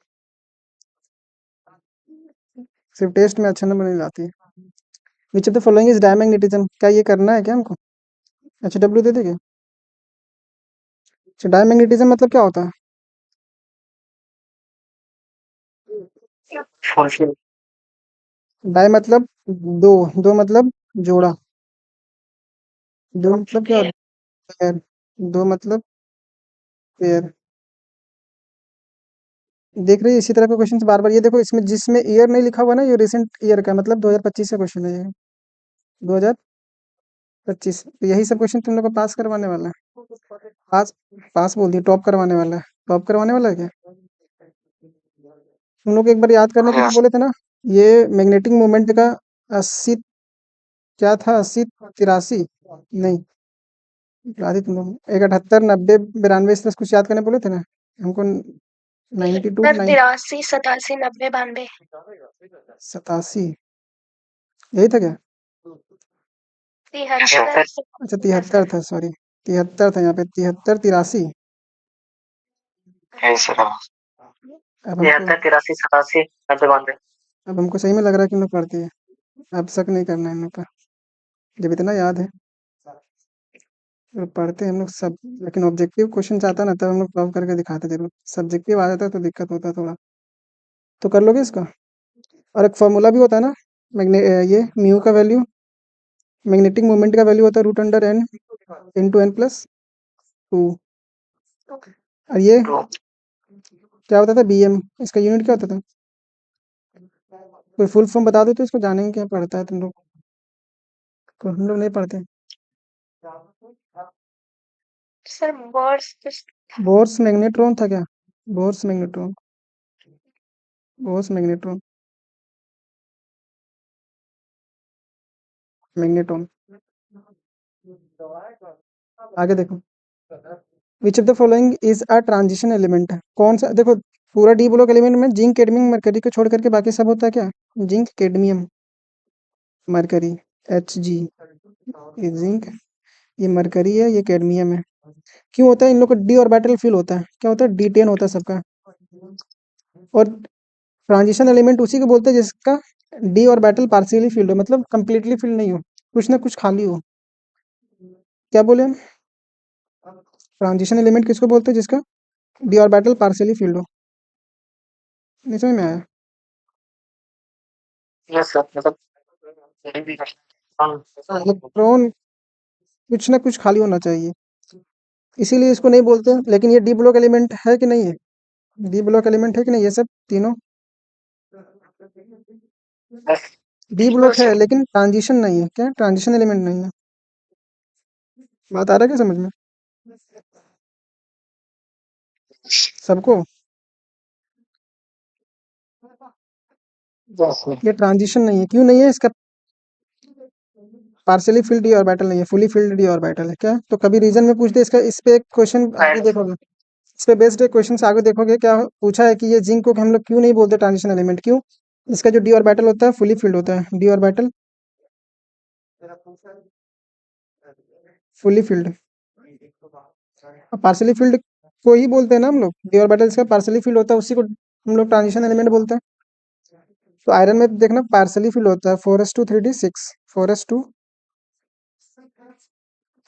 [SPEAKER 1] सिर्फ टेस्ट में अच्छा नंबर नहीं लाती है। विच of the following is diamagnetism, क्या ये करना है क्या हमको, HW दे देंगे? अच्छा, डायमैग्नेटिज्म मतलब क्या होता है? डाई मतलब दो, दो मतलब जोड़ा, दो मतलब क्या, पेयर, दो मतलब पेयर। देख रही है इसी तरह के क्वेश्चन बार बार, ये देखो इसमें जिसमें ईयर नहीं लिखा हुआ ना, ये रिसेंट ईयर का, मतलब 2025 का क्वेश्चन है ये, 2025, तो यही सब क्वेश्चन तुम लोग को पास करवाने वाला है, पास, पास बोल दिया, टॉप करवाने वाला है, टॉप करवाने वाला है क्या? तुम लोग एक बार याद करने के लिए बोले थे ना, ये मैग्नेटिक मोमेंट का 80 क्या था, 80 83, नहीं याद ही तुम लोग, एक 78 90 92 इस तरह से कुछ याद करने बोले थे ना हमको, 92
[SPEAKER 3] सर 83 87 90 92।
[SPEAKER 1] 87, यही था क्या?
[SPEAKER 3] 73।
[SPEAKER 1] अच्छा 73 था, सॉरी 73 था यहाँ पे, 73 83। अब हमको
[SPEAKER 2] 83 87 92।
[SPEAKER 1] अब हमको सही में लग रहा है कि हम लोग पढ़ती है, अब शक नहीं करना है इन लोग पर, जब इतना याद है। तो पढ़ते हम लोग सब, लेकिन ऑब्जेक्टिव क्वेश्चन आता ना तब हम लोग सॉल्व करके दिखाते जरूर। सब्जेक्टिव आ जाता तो दिक्कत होता थोड़ा। तो कर लोगे इसका? और एक फॉर्मूला भी होता है ना, ये म्यू का वैल्यू, मैग्नेटिक मोमेंट का वैल्यू होता है root under n into n plus two. और ये क्या होता था, बीएम, इसका यूनिट क्या होता था? कोई फुल फॉर्म बता दो तो इसको जानेंगे क्या पढ़ता है तुम लोग, तो हम लोग नहीं पढ़ते।
[SPEAKER 3] सर बोर्स
[SPEAKER 1] बोर्स मैग्नेट्रॉन था क्या? Bohr's magnetron, Bohr's magnetron, magnetron. आगे देखो, which of the following is a transition element. कौन सा, देखो पूरा डी ब्लॉक एलिमेंट में जिंक कैडमियम मरकरी को छोड़ करके बाकी सब होता है क्या? Zinc cadmium mercury, H G, ये जिंक, ये मरकरी है, ये कैडमियम है। क्यों होता है इन लोग को डी ऑर्बिटल फील होता है? क्या होता है, D10 होता है सबका। और ट्रांजिशन एलिमेंट उसी को बोलते हैं जिसका डी ऑर्बिटल पार्शियली फील्ड हो, मतलब कंप्लीटली फील्ड नहीं हो, कुछ ना कुछ खाली हो। क्या बोले हम? ट्रांजिशन एलिमेंट किसको बोलते हैं जिसका डी ऑर्बिटल पार्शियली फील्ड हो? नहीं समझ में आया?
[SPEAKER 2] यस सर, मतलब
[SPEAKER 1] इलेक्ट्रॉन कुछ ना कुछ खाली होना चाहिए, इसीलिए इसको नहीं बोलते। लेकिन ये डी ब्लॉक एलिमेंट है कि नहीं है? डी ब्लॉक एलिमेंट है कि नहीं ये सब तीनों? डी ब्लॉक है लेकिन ट्रांजिशन नहीं है। क्या ट्रांजिशन एलिमेंट नहीं है? बात आ रहा है क्या समझ में सबको? ये ट्रांजिशन नहीं है, क्यों नहीं है? इसका पार्शियली फिल्ड डी ऑर्बिटल नहीं है, फुली फिल्ड डी ऑर्बिटल है। क्या तो कभी रीजन में पूछते इसका, इस पे एक क्वेश्चन आगे देखोगे, इस पे बेस्ड एक क्वेश्चन आगे देखोगे क्या पूछा है कि ये जिंक को हम लोग क्यों नहीं बोलते ट्रांजिशन एलिमेंट, क्यों? इसका जो डी ऑर्बिटल होता है फुली फिल्ड होता है, D orbital fully filled. Partially field को ही बोलते हैं ना हम लोग, डी ऑर्बिटल इसका पार्शियली फील्ड होता है, उसी को हम लोग ट्रांजिशन एलिमेंट बोलते हैं। तो आयरन में देखना पार्शियली फील्ड होता है 4s2 3d6, 4s2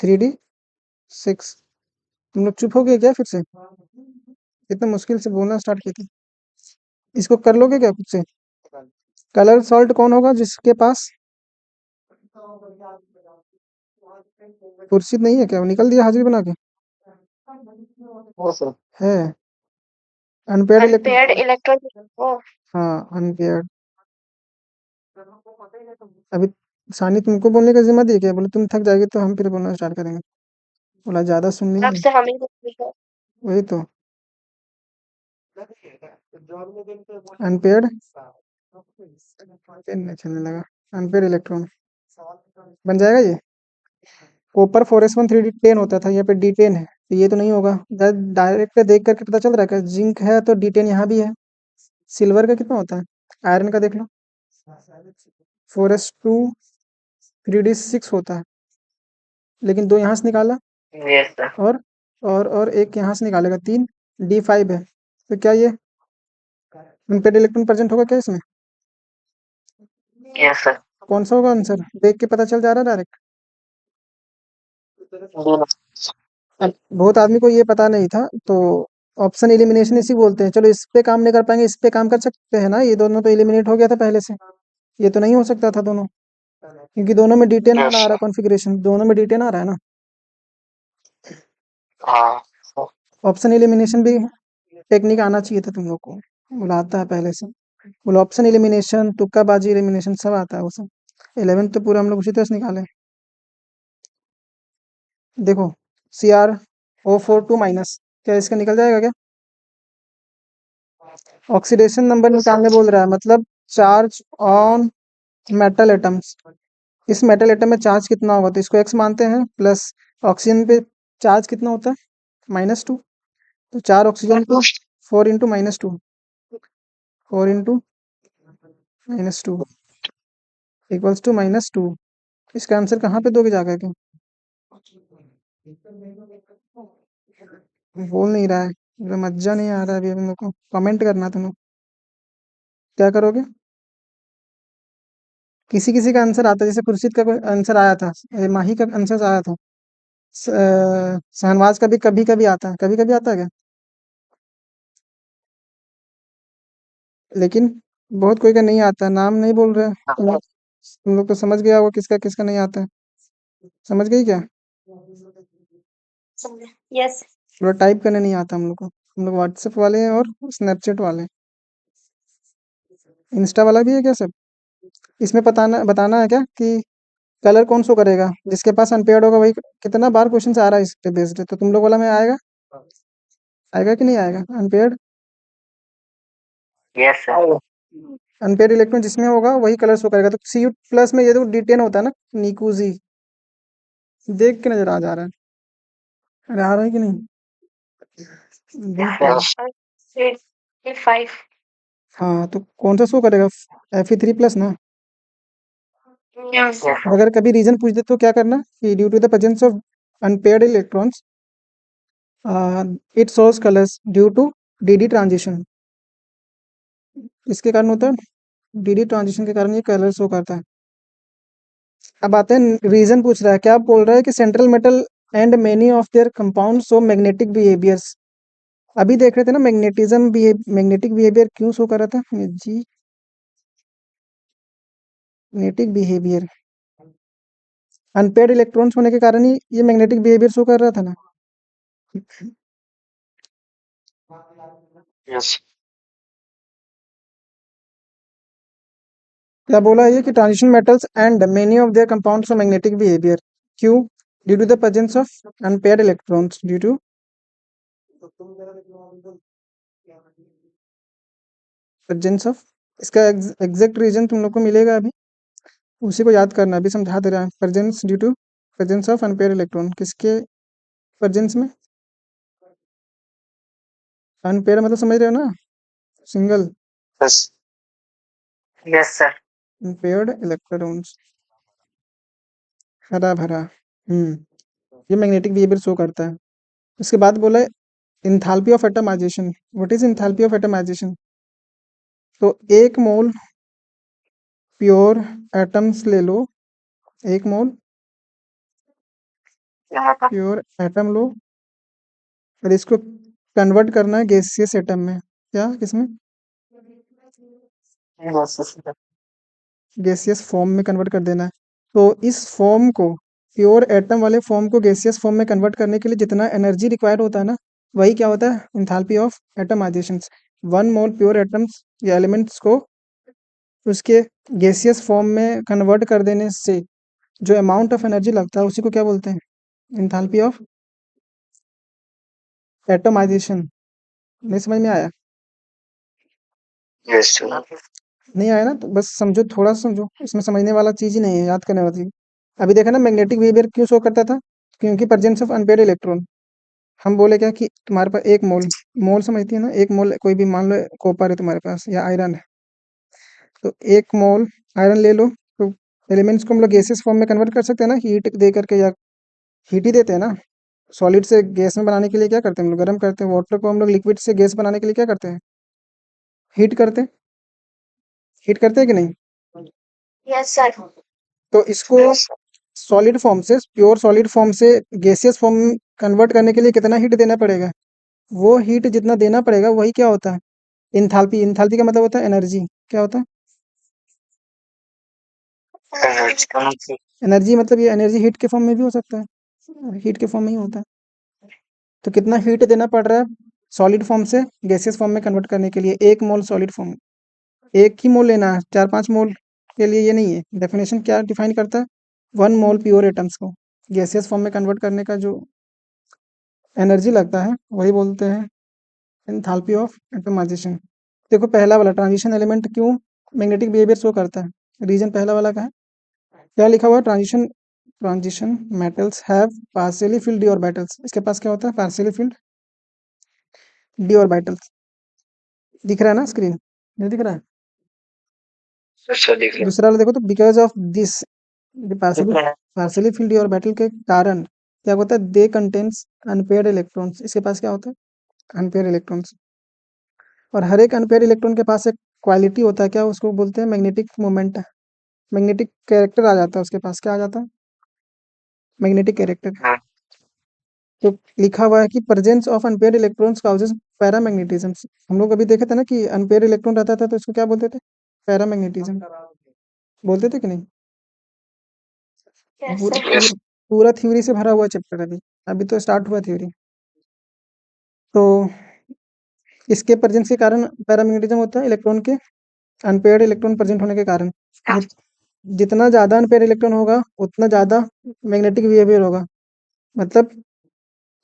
[SPEAKER 1] 3d6। तुम लोग चुप हो गए क्या फिर से? इतना मुश्किल से बोलना स्टार्ट किए थे, इसको कर लोगे क्या खुद से? कलर सॉल्ट कौन होगा जिसके पास खुर्शीद नहीं है क्या? वो निकल दिया हाजिरी बना के? है अनपेयर्ड
[SPEAKER 3] अनपेयर्ड
[SPEAKER 1] इलेक्ट्रॉन।
[SPEAKER 3] इलेक्ट्रॉन। ओ
[SPEAKER 1] हाँ अनपेयर्ड। अभी सानी तुमको बोलने का जिम्मा दी क्या? बोले तुम थक जाएगी तो हम फिर बोलना स्टार्ट करेंगे। बोला ज्यादा सुन नहीं है,
[SPEAKER 3] आपसे हम ही पूछेंगे।
[SPEAKER 1] वही तो। अनपेयर्ड पेन नहीं चलने लगा, अनपेयर्ड इलेक्ट्रॉन बन जाएगा ये। कॉपर 4s1 3d10 होता था, यहाँ पे D10 है, तो ये तो नहीं होगा। डायरेक्ट देख करके पता चल रहा है कि जिंक है तो D10 यहाँ भी है। सिल्वर का कितना होता है? आयरन का देख लो, 4s2 3d6 होता है, लेकिन दो यहाँ से निकाला
[SPEAKER 2] यस सर,
[SPEAKER 1] और और एक यहाँ से निकालेगा, 3d5 है। तो क्या ये अनपेड इलेक्ट्रॉन प्रेजेंट होगा क्या इसमें?
[SPEAKER 2] यस सर,
[SPEAKER 1] कौन सा होगा आंसर? देख के पता चल जा रहा है डायरेक्ट। बहुत आदमी को ये पता नहीं था, तो ऑप्शन एलिमिनेशन इसी बोलते हैं। चलो इस पे काम नहीं कर पाएंगे, इस पे काम कर सकते हैं ना, ये दोनों तो एलिमिनेट हो गया था पहले से, ये तो नहीं हो सकता था दोनों, क्योंकि दोनों में D10 वाला आ रहा है, कॉन्फ़िगरेशन दोनों में D10 आ रहा है ना।
[SPEAKER 2] हाँ
[SPEAKER 1] ऑप्शन एलिमिनेशन भी टेक्निक आना चाहिए था तुम लोग को, बोला आता है पहले से। बोलो ऑप्शन एलिमिनेशन, तुक्काबाजी एलिमिनेशन सब आता है वो सब। 11 तो पूरा हम लोग उसी तरह से निकाले। देखो CrO4 2 क्या इसका निकल जाएगा क्या? ऑक्सीडेशन नंबर निकालने बोल रहा है, मतलब चार्ज ऑन मेटल एटम्स। इस मेटल एटम में चार्ज कितना होगा, तो इसको x मानते हैं, प्लस ऑक्सीजन पे चार्ज कितना होता है, -2। तो 4 ऑक्सीजन को 4 × -2, 4 × -2 = -2। इसका आंसर कहाँ पे दोगे जाकर के? बोल नहीं रहा है, मेरा मज्जा नहीं आ रहा है अभी हम लोग को। कमेंट करना तुम लोग, क्या करोगे? किसी किसी का आंसर आता है, जैसे खुर्शीद का कोई आंसर आया था, माही का आंसर आया था, शाहनवाज का भी कभी कभी आता है, कभी कभी आता है क्या? लेकिन बहुत कोई का नहीं आता, नाम नहीं बोल रहे। तुम लोग तो समझ गया होगा किसका किसका नहीं आता है। समझ गई क्या?
[SPEAKER 3] यस।
[SPEAKER 1] थोड़ा टाइप करने नहीं आता हम लोग को। हम लोग व्हाट्सएप वाले हैं और स्नैपचैट वाले हैं। इंस्टा वाला भी है क्या सब? इसमें बताना बताना है क्या कि कलर कौन शो करेगा? जिसके पास अनपेयर्ड होगा वही। कितना बार क्वेश्चन आ रहा है इस पे बेस्ड, तो तुम लोग वाला में आएगा? आएगा कि नहीं आएगा unpaired?
[SPEAKER 2] Yes sir.
[SPEAKER 1] Unpaired electron जिसमें होगा वही कलर शो करेगा। तो Cu प्लस में ये तो D10 होता है ना, निकुजी। देख के नजर आ जा रहा है। अरे आ रहा है कि नहीं? देख के।
[SPEAKER 3] फिर 5।
[SPEAKER 1] हाँ तो कौन सा शो करेगा? Fe3 प्लस ना।
[SPEAKER 3] यस।
[SPEAKER 1] अगर कभी रीजन पूछ दे तो क्या करना कि due to the presence of unpaired electrons it shows colours due to d transition. इसके कारण होता है, डी ट्रांजिशन के कारण ये कलर शो करता है। अब आते हैं, रीजन पूछ रहा है, क्या बोल रहा है कि central metal and many of there compound show magnetic behaviours. अभी देख रहे थे ना मैग्नेटिज्म मैग्नेटिक बिहेवियर क्यों शो कर रहा था जी? मैग्नेटिक बिहेवियर अनपेयर्ड इलेक्ट्रॉन्स होने के कारण ही ये मैग्नेटिक बिहेवियर शो कर रहा था ना।
[SPEAKER 2] यस
[SPEAKER 1] क्या बोला ये कि transition metals and many of their compounds show magnetic behaviour. क्यों? Due to the presence of unpaired electrons, due to presence of. इसका एग्जैक्ट रीजन तुम लोग को मिलेगा अभी, उसी को याद करना। अभी समझा दे रहा है, presence due to presence of unpaired electron. किसके प्रेजेंस में? अनपेयर्ड मतलब समझ रहे हो ना, single.
[SPEAKER 2] Yes yes sir.
[SPEAKER 1] Unpaired electrons, हरा भरा। ये मैग्नेटिक बिहेवियर शो करता है। उसके बाद बोला enthalpy of atomisation. What is enthalpy of atomisation? तो एक मोल प्योर एटम्स ले लो, एक मोल प्योर एटम लो और इसको कन्वर्ट करना है गैसियस एटम में। क्या? किसमें?
[SPEAKER 2] Yes sir.
[SPEAKER 1] गैसियस फॉर्म में कन्वर्ट कर देना है। तो इस फॉर्म को, प्योर एटम वाले फॉर्म को गैसियस फॉर्म में कन्वर्ट करने के लिए जितना एनर्जी रिक्वायर्ड होता है ना, वही क्या होता है? Enthalpy of atomisation. 1 mole pure atoms या एलिमेंट्स को उसके गैसियस फॉर्म में कन्वर्ट कर देने से जो अमाउंट ऑफ एनर्जी लगता है उसी को क्या बोलते हैं? Enthalpy of atomisation. नहीं समझ में आया?
[SPEAKER 2] Yes sir.
[SPEAKER 1] नहीं आया ना तो बस समझो, थोड़ा सा समझो, इसमें समझने वाला चीज ही नहीं है, याद करने वाली। अभी देखा ना मैग्नेटिक बिहेवियर क्यों शो करता था? क्योंकि प्रेजेंस ऑफ अनपेयर्ड इलेक्ट्रॉन। हम बोले क्या कि तुम्हारे पास एक मोल, मोल समझती है ना, एक मोल कोई भी, मान लो कॉपर है तुम्हारे पास या आयरन है, तो एक मोल आयरन ले लो। तो एलिमेंट्स को हम लोग गैसेस फॉर्म में कन्वर्ट कर सकते हैं ना, हीट दे करके, या हीट ही देते हैं ना। सॉलिड से गैस में बनाने के लिए क्या करते हैं हम लोग? गर्म करते हैं। वाटर को हम लोग लिक्विड से गैस बनाने के लिए क्या करते हैं? हीट करते हैं। हीट करते हैं कि नहीं?
[SPEAKER 3] Yes sir.
[SPEAKER 1] तो इसको सॉलिड फॉर्म से, प्योर सॉलिड फॉर्म से गैसियस फॉर्म कन्वर्ट करने के लिए कितना हीट देना पड़ेगा? वो हीट जितना देना पड़ेगा वही क्या होता है? इंथैल्पी। इंथैल्पी का मतलब होता है एनर्जी। क्या होता है? एनर्जी मतलब ये एनर्जी हीट के फॉर्म में भी हो सकता है, हीट के फॉर्म में ही होता है। तो कितना हीट देना पड़ रहा है सॉलिड फॉर्म से गैसियस फॉर्म में कन्वर्ट करने के लिए? 1 मोल सॉलिड फॉर्म, एक ही मोल लेना है, 4-5 मोल के लिए ये नहीं है। डेफिनेशन क्या डिफाइन करता है? 1 मोल प्योर एटम्स को गैसियस फॉर्म में कन्वर्ट करने का जो एनर्जी लगता है वही बोलते हैं एंथैल्पी ऑफ एटमाइजेशन। देखो पहला वाला ट्रांजिशन एलिमेंट क्यों मैग्नेटिक बिहेवियर शो करता है? रीजन पहला वाला का है, क्या लिखा हुआ है? Transition transition metals have partially filled d orbitals. इसके पास क्या होता है? Partially filled d orbitals. दिख रहा है ना स्क्रीन? नहीं दिख रहा है?
[SPEAKER 2] अच्छा देखिए।
[SPEAKER 1] दूसरा वाला देखो तो because of this partially filled D orbital के कारण क्या होता है? दे कंटेन्स अनपेयर्ड इलेक्ट्रॉन्स। इसके पास क्या होता है? Unpaired electrons. और हर एक अनपेयर्ड इलेक्ट्रॉन के पास एक क्वालिटी होता है, क्या उसको बोलते हैं? मैग्नेटिक मोमेंट, मैग्नेटिक कैरेक्टर आ जाता है उसके पास। क्या आ जाता है? Magnetic character. तो लिखा हुआ है कि presence of unpair electrons causes paramagnetism. हम लोग अभी देखे थे ना कि अनपेयर इलेक्ट्रॉन रहता था तो इसको क्या बोलते थे? पैरामैग्नेटिज्म बोलते थे कि नहीं?
[SPEAKER 3] यस
[SPEAKER 1] पूरा
[SPEAKER 3] सर।
[SPEAKER 2] यस
[SPEAKER 1] पूरा थ्योरी से भरा हुआ चैप्टर अभी अभी तो स्टार्ट हुआ थ्योरी। तो इसके प्रेजेंस के कारण पैरामैग्नेटिज्म होता है इलेक्ट्रॉन के अनपेयर्ड इलेक्ट्रॉन प्रेजेंट होने के कारण। जित- जितना ज्यादा अनपेयर इलेक्ट्रॉन होगा उतना ज्यादा मैग्नेटिक बिहेवियर होगा। मतलब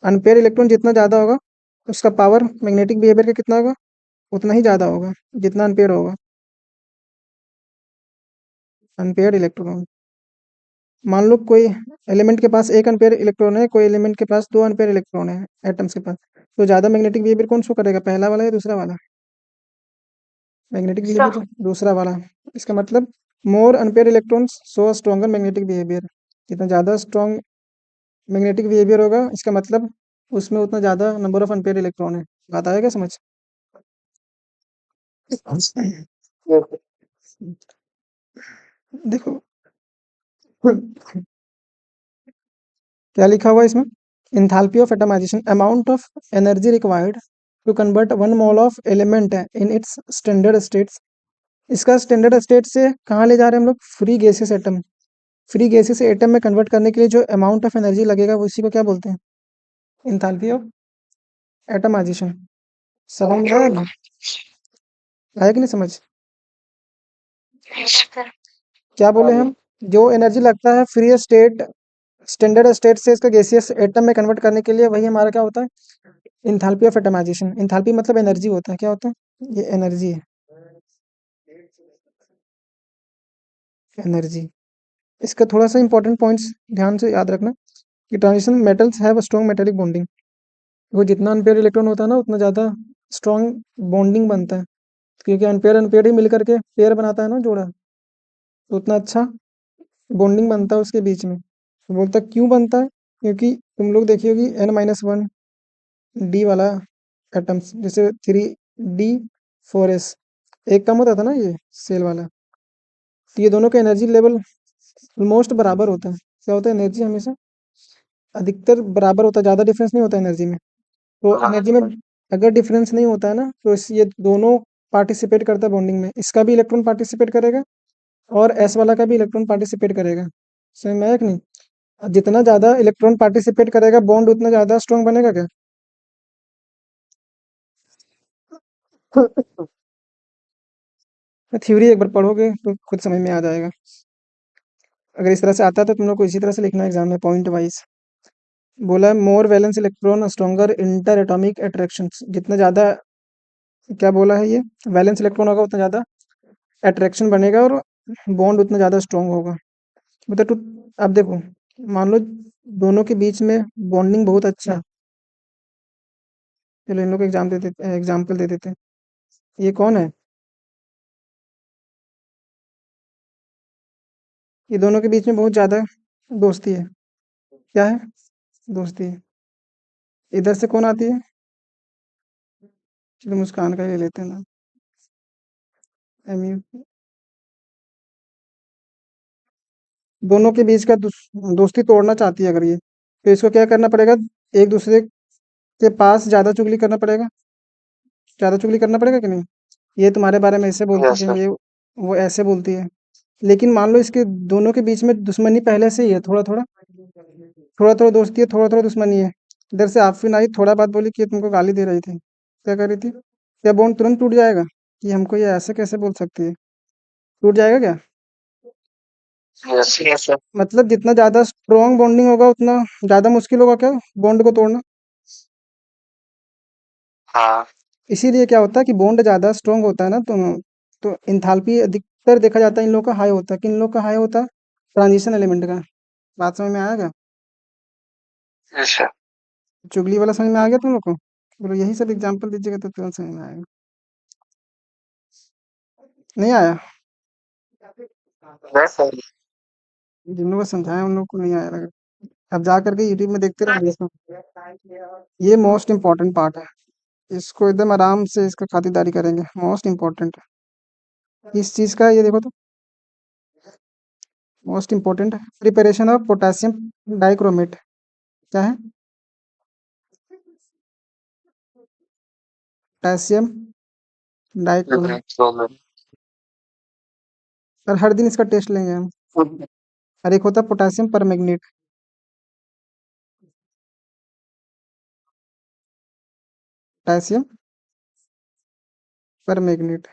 [SPEAKER 1] अनपेयर इलेक्ट्रॉन जितना ज्यादा होगा उसका पावर मैग्नेटिक बिहेवियर का कितना होगा उतना ही ज्यादा होगा जितना अनपेयर होगा। अनपेयर्ड इलेक्ट्रॉन मान लो कोई एलिमेंट के पास एक अनपेयर इलेक्ट्रॉन है, कोई एलिमेंट के पास दो अनपेयर इलेक्ट्रॉन है एटम्स के पास, तो ज्यादा मैग्नेटिक बिहेवियर कौन शो करेगा, पहला वाला या दूसरा वाला? मैग्नेटिक बिहेवियर तो दूसरा वाला। इसका मतलब more unpair electrons show stronger magnetic behaviour. जितना ज्यादा स्ट्रॉन्ग मैग्नेटिक बिहेवियर होगा इसका मतलब उसमें उतना ज्यादा नंबर ऑफ अनपेयर इलेक्ट्रॉन है। बात आएगा समझ? देखो क्या लिखा हुआ है इसमें? Enthalpy of atomisation amount of energy required to convert one mole of element in its standard states. इसका स्टैंडर्ड स्टेट से कहाँ ले जा रहे हैं हम लोग? Free gases atom. Free gases से एटम में कन्वर्ट करने के लिए जो अमाउंट ऑफ एनर्जी लगेगा वो उसी को क्या बोलते हैं? Enthalpy of atomisation. समझ में आया ना? आया कि नहीं समझ?
[SPEAKER 3] सर।
[SPEAKER 1] क्या बोले हम? जो एनर्जी लगता है फ्री स्टेट स्टैंडर्ड स्टेट से इसका गैसियस एटम में कन्वर्ट करने के लिए, वही हमारा क्या होता है? Enthalpy of atomisation. इंथैल्पी मतलब एनर्जी होता है। क्या होता है? ये एनर्जी है। एनर्जी। इसका थोड़ा सा इंपॉर्टेंट पॉइंट्स ध्यान से याद रखना कि transition metals have strong metallic bonding. वो जितना अनपेयर इलेक्ट्रॉन होता है ना उतना ज़्यादा स्ट्रॉन्ग बॉन्डिंग बनता है, क्योंकि अनपेयर अनपेयर ही मिल करके पेयर बनाता है ना जोड़ा, तो उतना अच्छा बॉन्डिंग बनता है उसके बीच में। तो बोलता है क्यों बनता है? क्योंकि तुम लोग देखिए कि N-1 डी वाला एटम्स जैसे 3D4S एक कम होता था ना ये सेल वाला, तो ये दोनों का एनर्जी लेवल ऑलमोस्ट बराबर होता है। क्या होता है? एनर्जी हमेशा अधिकतर बराबर होता है, ज़्यादा डिफरेंस नहीं होता एनर्जी में। तो एनर्जी में अगर डिफरेंस नहीं होता है ना तो ये दोनों पार्टिसिपेट करता है बॉन्डिंग में। इसका भी इलेक्ट्रॉन पार्टिसिपेट करेगा और एस वाला का भी इलेक्ट्रॉन पार्टिसिपेट करेगा। समझ में आया कि नहीं? जितना ज़्यादा इलेक्ट्रॉन पार्टिसिपेट करेगा बॉन्ड उतना ज़्यादा स्ट्रॉन्ग बनेगा क्या? थ्योरी एक बार पढ़ोगे तो खुद समझ में आ जाएगा। अगर इस तरह से आता है तो तुम लोग को इसी तरह से लिखना है एग्जाम में पॉइंट वाइज। बोला है more valence electron stronger inter atomic attraction. जितना ज़्यादा क्या बोला है ये? वैलेंस इलेक्ट्रॉन होगा उतना ज़्यादा अट्रैक्शन बनेगा और बॉन्ड उतना ज़्यादा स्ट्रॉन्ग होगा। मतलब टू अब देखो, मान लो दोनों के बीच में बॉन्डिंग बहुत अच्छा है। चलो इन लोग को एग्जाम दे देते एग्जाम्पल दे देते हैं। ये कौन है? ये दोनों के बीच में बहुत ज़्यादा दोस्ती है। क्या है? दोस्ती है। इधर से कौन आती है? चलो मुस्कान का ही ले लेते हैं ना। M U. दोनों के बीच का दोस्ती तोड़ना चाहती है अगर ये, तो इसको क्या करना पड़ेगा? एक दूसरे के पास ज़्यादा चुगली करना पड़ेगा। ज़्यादा चुगली करना पड़ेगा कि नहीं? ये तुम्हारे बारे में ऐसे बोलती
[SPEAKER 2] यस
[SPEAKER 1] है,
[SPEAKER 2] सर
[SPEAKER 1] ये वो ऐसे बोलती है। लेकिन मान लो इसके दोनों के बीच में दुश्मनी पहले से ही है, थोड़ा थोड़ा थोड़ा थोड़ा दोस्ती है, थोड़ा थोड़ा दुश्मनी है। इधर से आफरीन आई, थोड़ा बात बोली कि ये तुमको गाली दे रही थी, क्या कर रही थी? क्या बॉन्ड तुरंत टूट जाएगा कि हमको ये ऐसे कैसे बोल सकती है? टूट जाएगा क्या?
[SPEAKER 2] यस सर
[SPEAKER 1] मतलब जितना ज्यादा स्ट्रॉन्ग बॉन्डिंग होगा उतना ज्यादा मुश्किल होगा क्या बॉन्ड को तोड़ना।
[SPEAKER 2] हाँ
[SPEAKER 1] इसीलिए क्या होता है कि बॉन्ड ज्यादा स्ट्रॉन्ग होता है ना तो इंथैल्पी अधिकतर देखा जाता है इन लोग का हाई होता है। किन लोग का हाई होता है? ट्रांजिशन एलिमेंट का। बात समझ में आएगा?
[SPEAKER 2] यस सर
[SPEAKER 1] चुगली वाला समझ में आ गया तुम लोग को? बोलो यही सब एग्जांपल दीजिएगा तो तुरंत समझ में आएगा। नहीं आया?
[SPEAKER 2] यस सर
[SPEAKER 1] जिन लोगों को समझाया उन लोग को नहीं आया लगा। अब जा करके यूट्यूब में देखते रहोगे इसको। ये मोस्ट इम्पोर्टेंट पार्ट है, इसको एकदम आराम से इसका खातिरदारी करेंगे। मोस्ट इम्पोर्टेंट इस चीज का ये देखो तो, most important preparation of potassium dichromate क्या है? Potassium dichromate.
[SPEAKER 2] क्रोमेट।
[SPEAKER 1] और हर दिन इसका टेस्ट लेंगे हम। और एक होता है पोटेशियम परमैंगनेट। पोटेशियम परमैंगनेट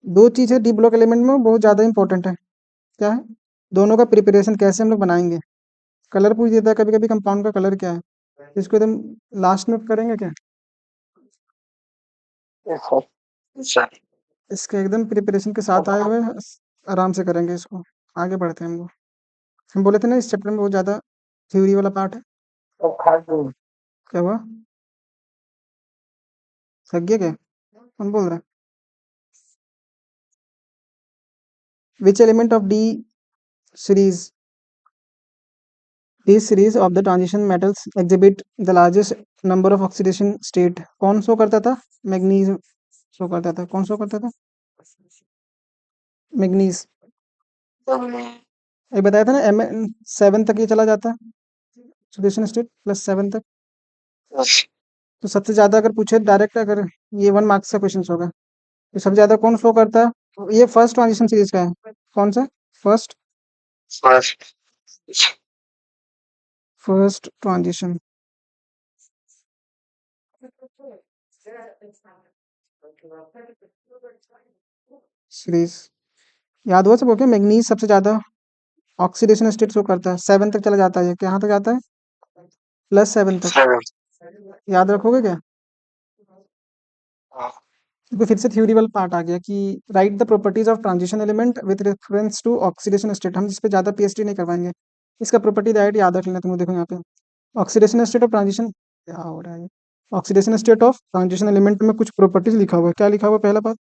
[SPEAKER 1] दो चीज है डी ब्लॉक एलिमेंट में बहुत ज्यादा इंपॉर्टेंट है। क्या है? दोनों का प्रिपरेशन कैसे हम लोग बनाएंगे। कलर पूछ देता है कभी कभी, कंपाउंड का कलर क्या है, इसको एकदम लास्ट में करेंगे क्या।
[SPEAKER 2] अच्छा।
[SPEAKER 1] इसके एकदम प्रिपरेशन के साथ आए हुए आराम से करेंगे इसको। आगे बढ़ते हैं हम लोग। हम बोले थे ना इस चैप्टर में बहुत ज्यादा थ्योरी वाला पार्ट है। क्या हुआ? थक गया क्या? कौन बोल रहा है? Which element of D series This series of the transition metals exhibit the largest number of oxidation state. कौन शो करता था? मैग्नीज शो करता था। कौन शो करता था? मैग्नीज। ये बताया था ना M7 तक ये चला जाता है ऑक्सीडेशन स्टेट +7 तक। तो सबसे ज्यादा अगर पूछे डायरेक्ट, अगर ये 1 मार्क्स का क्वेश्चन होगा तो सबसे ज्यादा कौन शो करता है? ये फर्स्ट ट्रांजिशन सीरीज का है। कौन सा? फर्स्ट फर्स्ट ट्रांजिशन सीरीज याद हुआ सबको क्या? मैग्नीज सबसे ज्यादा ऑक्सीडेशन स्टेट शो करता है, 7 तक चला जाता है। ये कहाँ तक जाता है? +7 तक। याद रखोगे क्या? तो फिर से थ्योरी वाला पार्ट आ गया कि right the properties of transition element with reference to oxidation state. हम इस पे ज्यादा पीएचडी नहीं करवाएंगे, इसका प्रॉपर्टी डायरेक्ट याद रख लेना तुम। देखो यहाँ पे ऑक्सीडेशन स्टेट ऑफ ट्रांजिशन क्या हो रहा है। Oxidation state of transition element में कुछ प्रॉपर्टीज लिखा हुआ है। क्या लिखा हुआ है? पहला बात,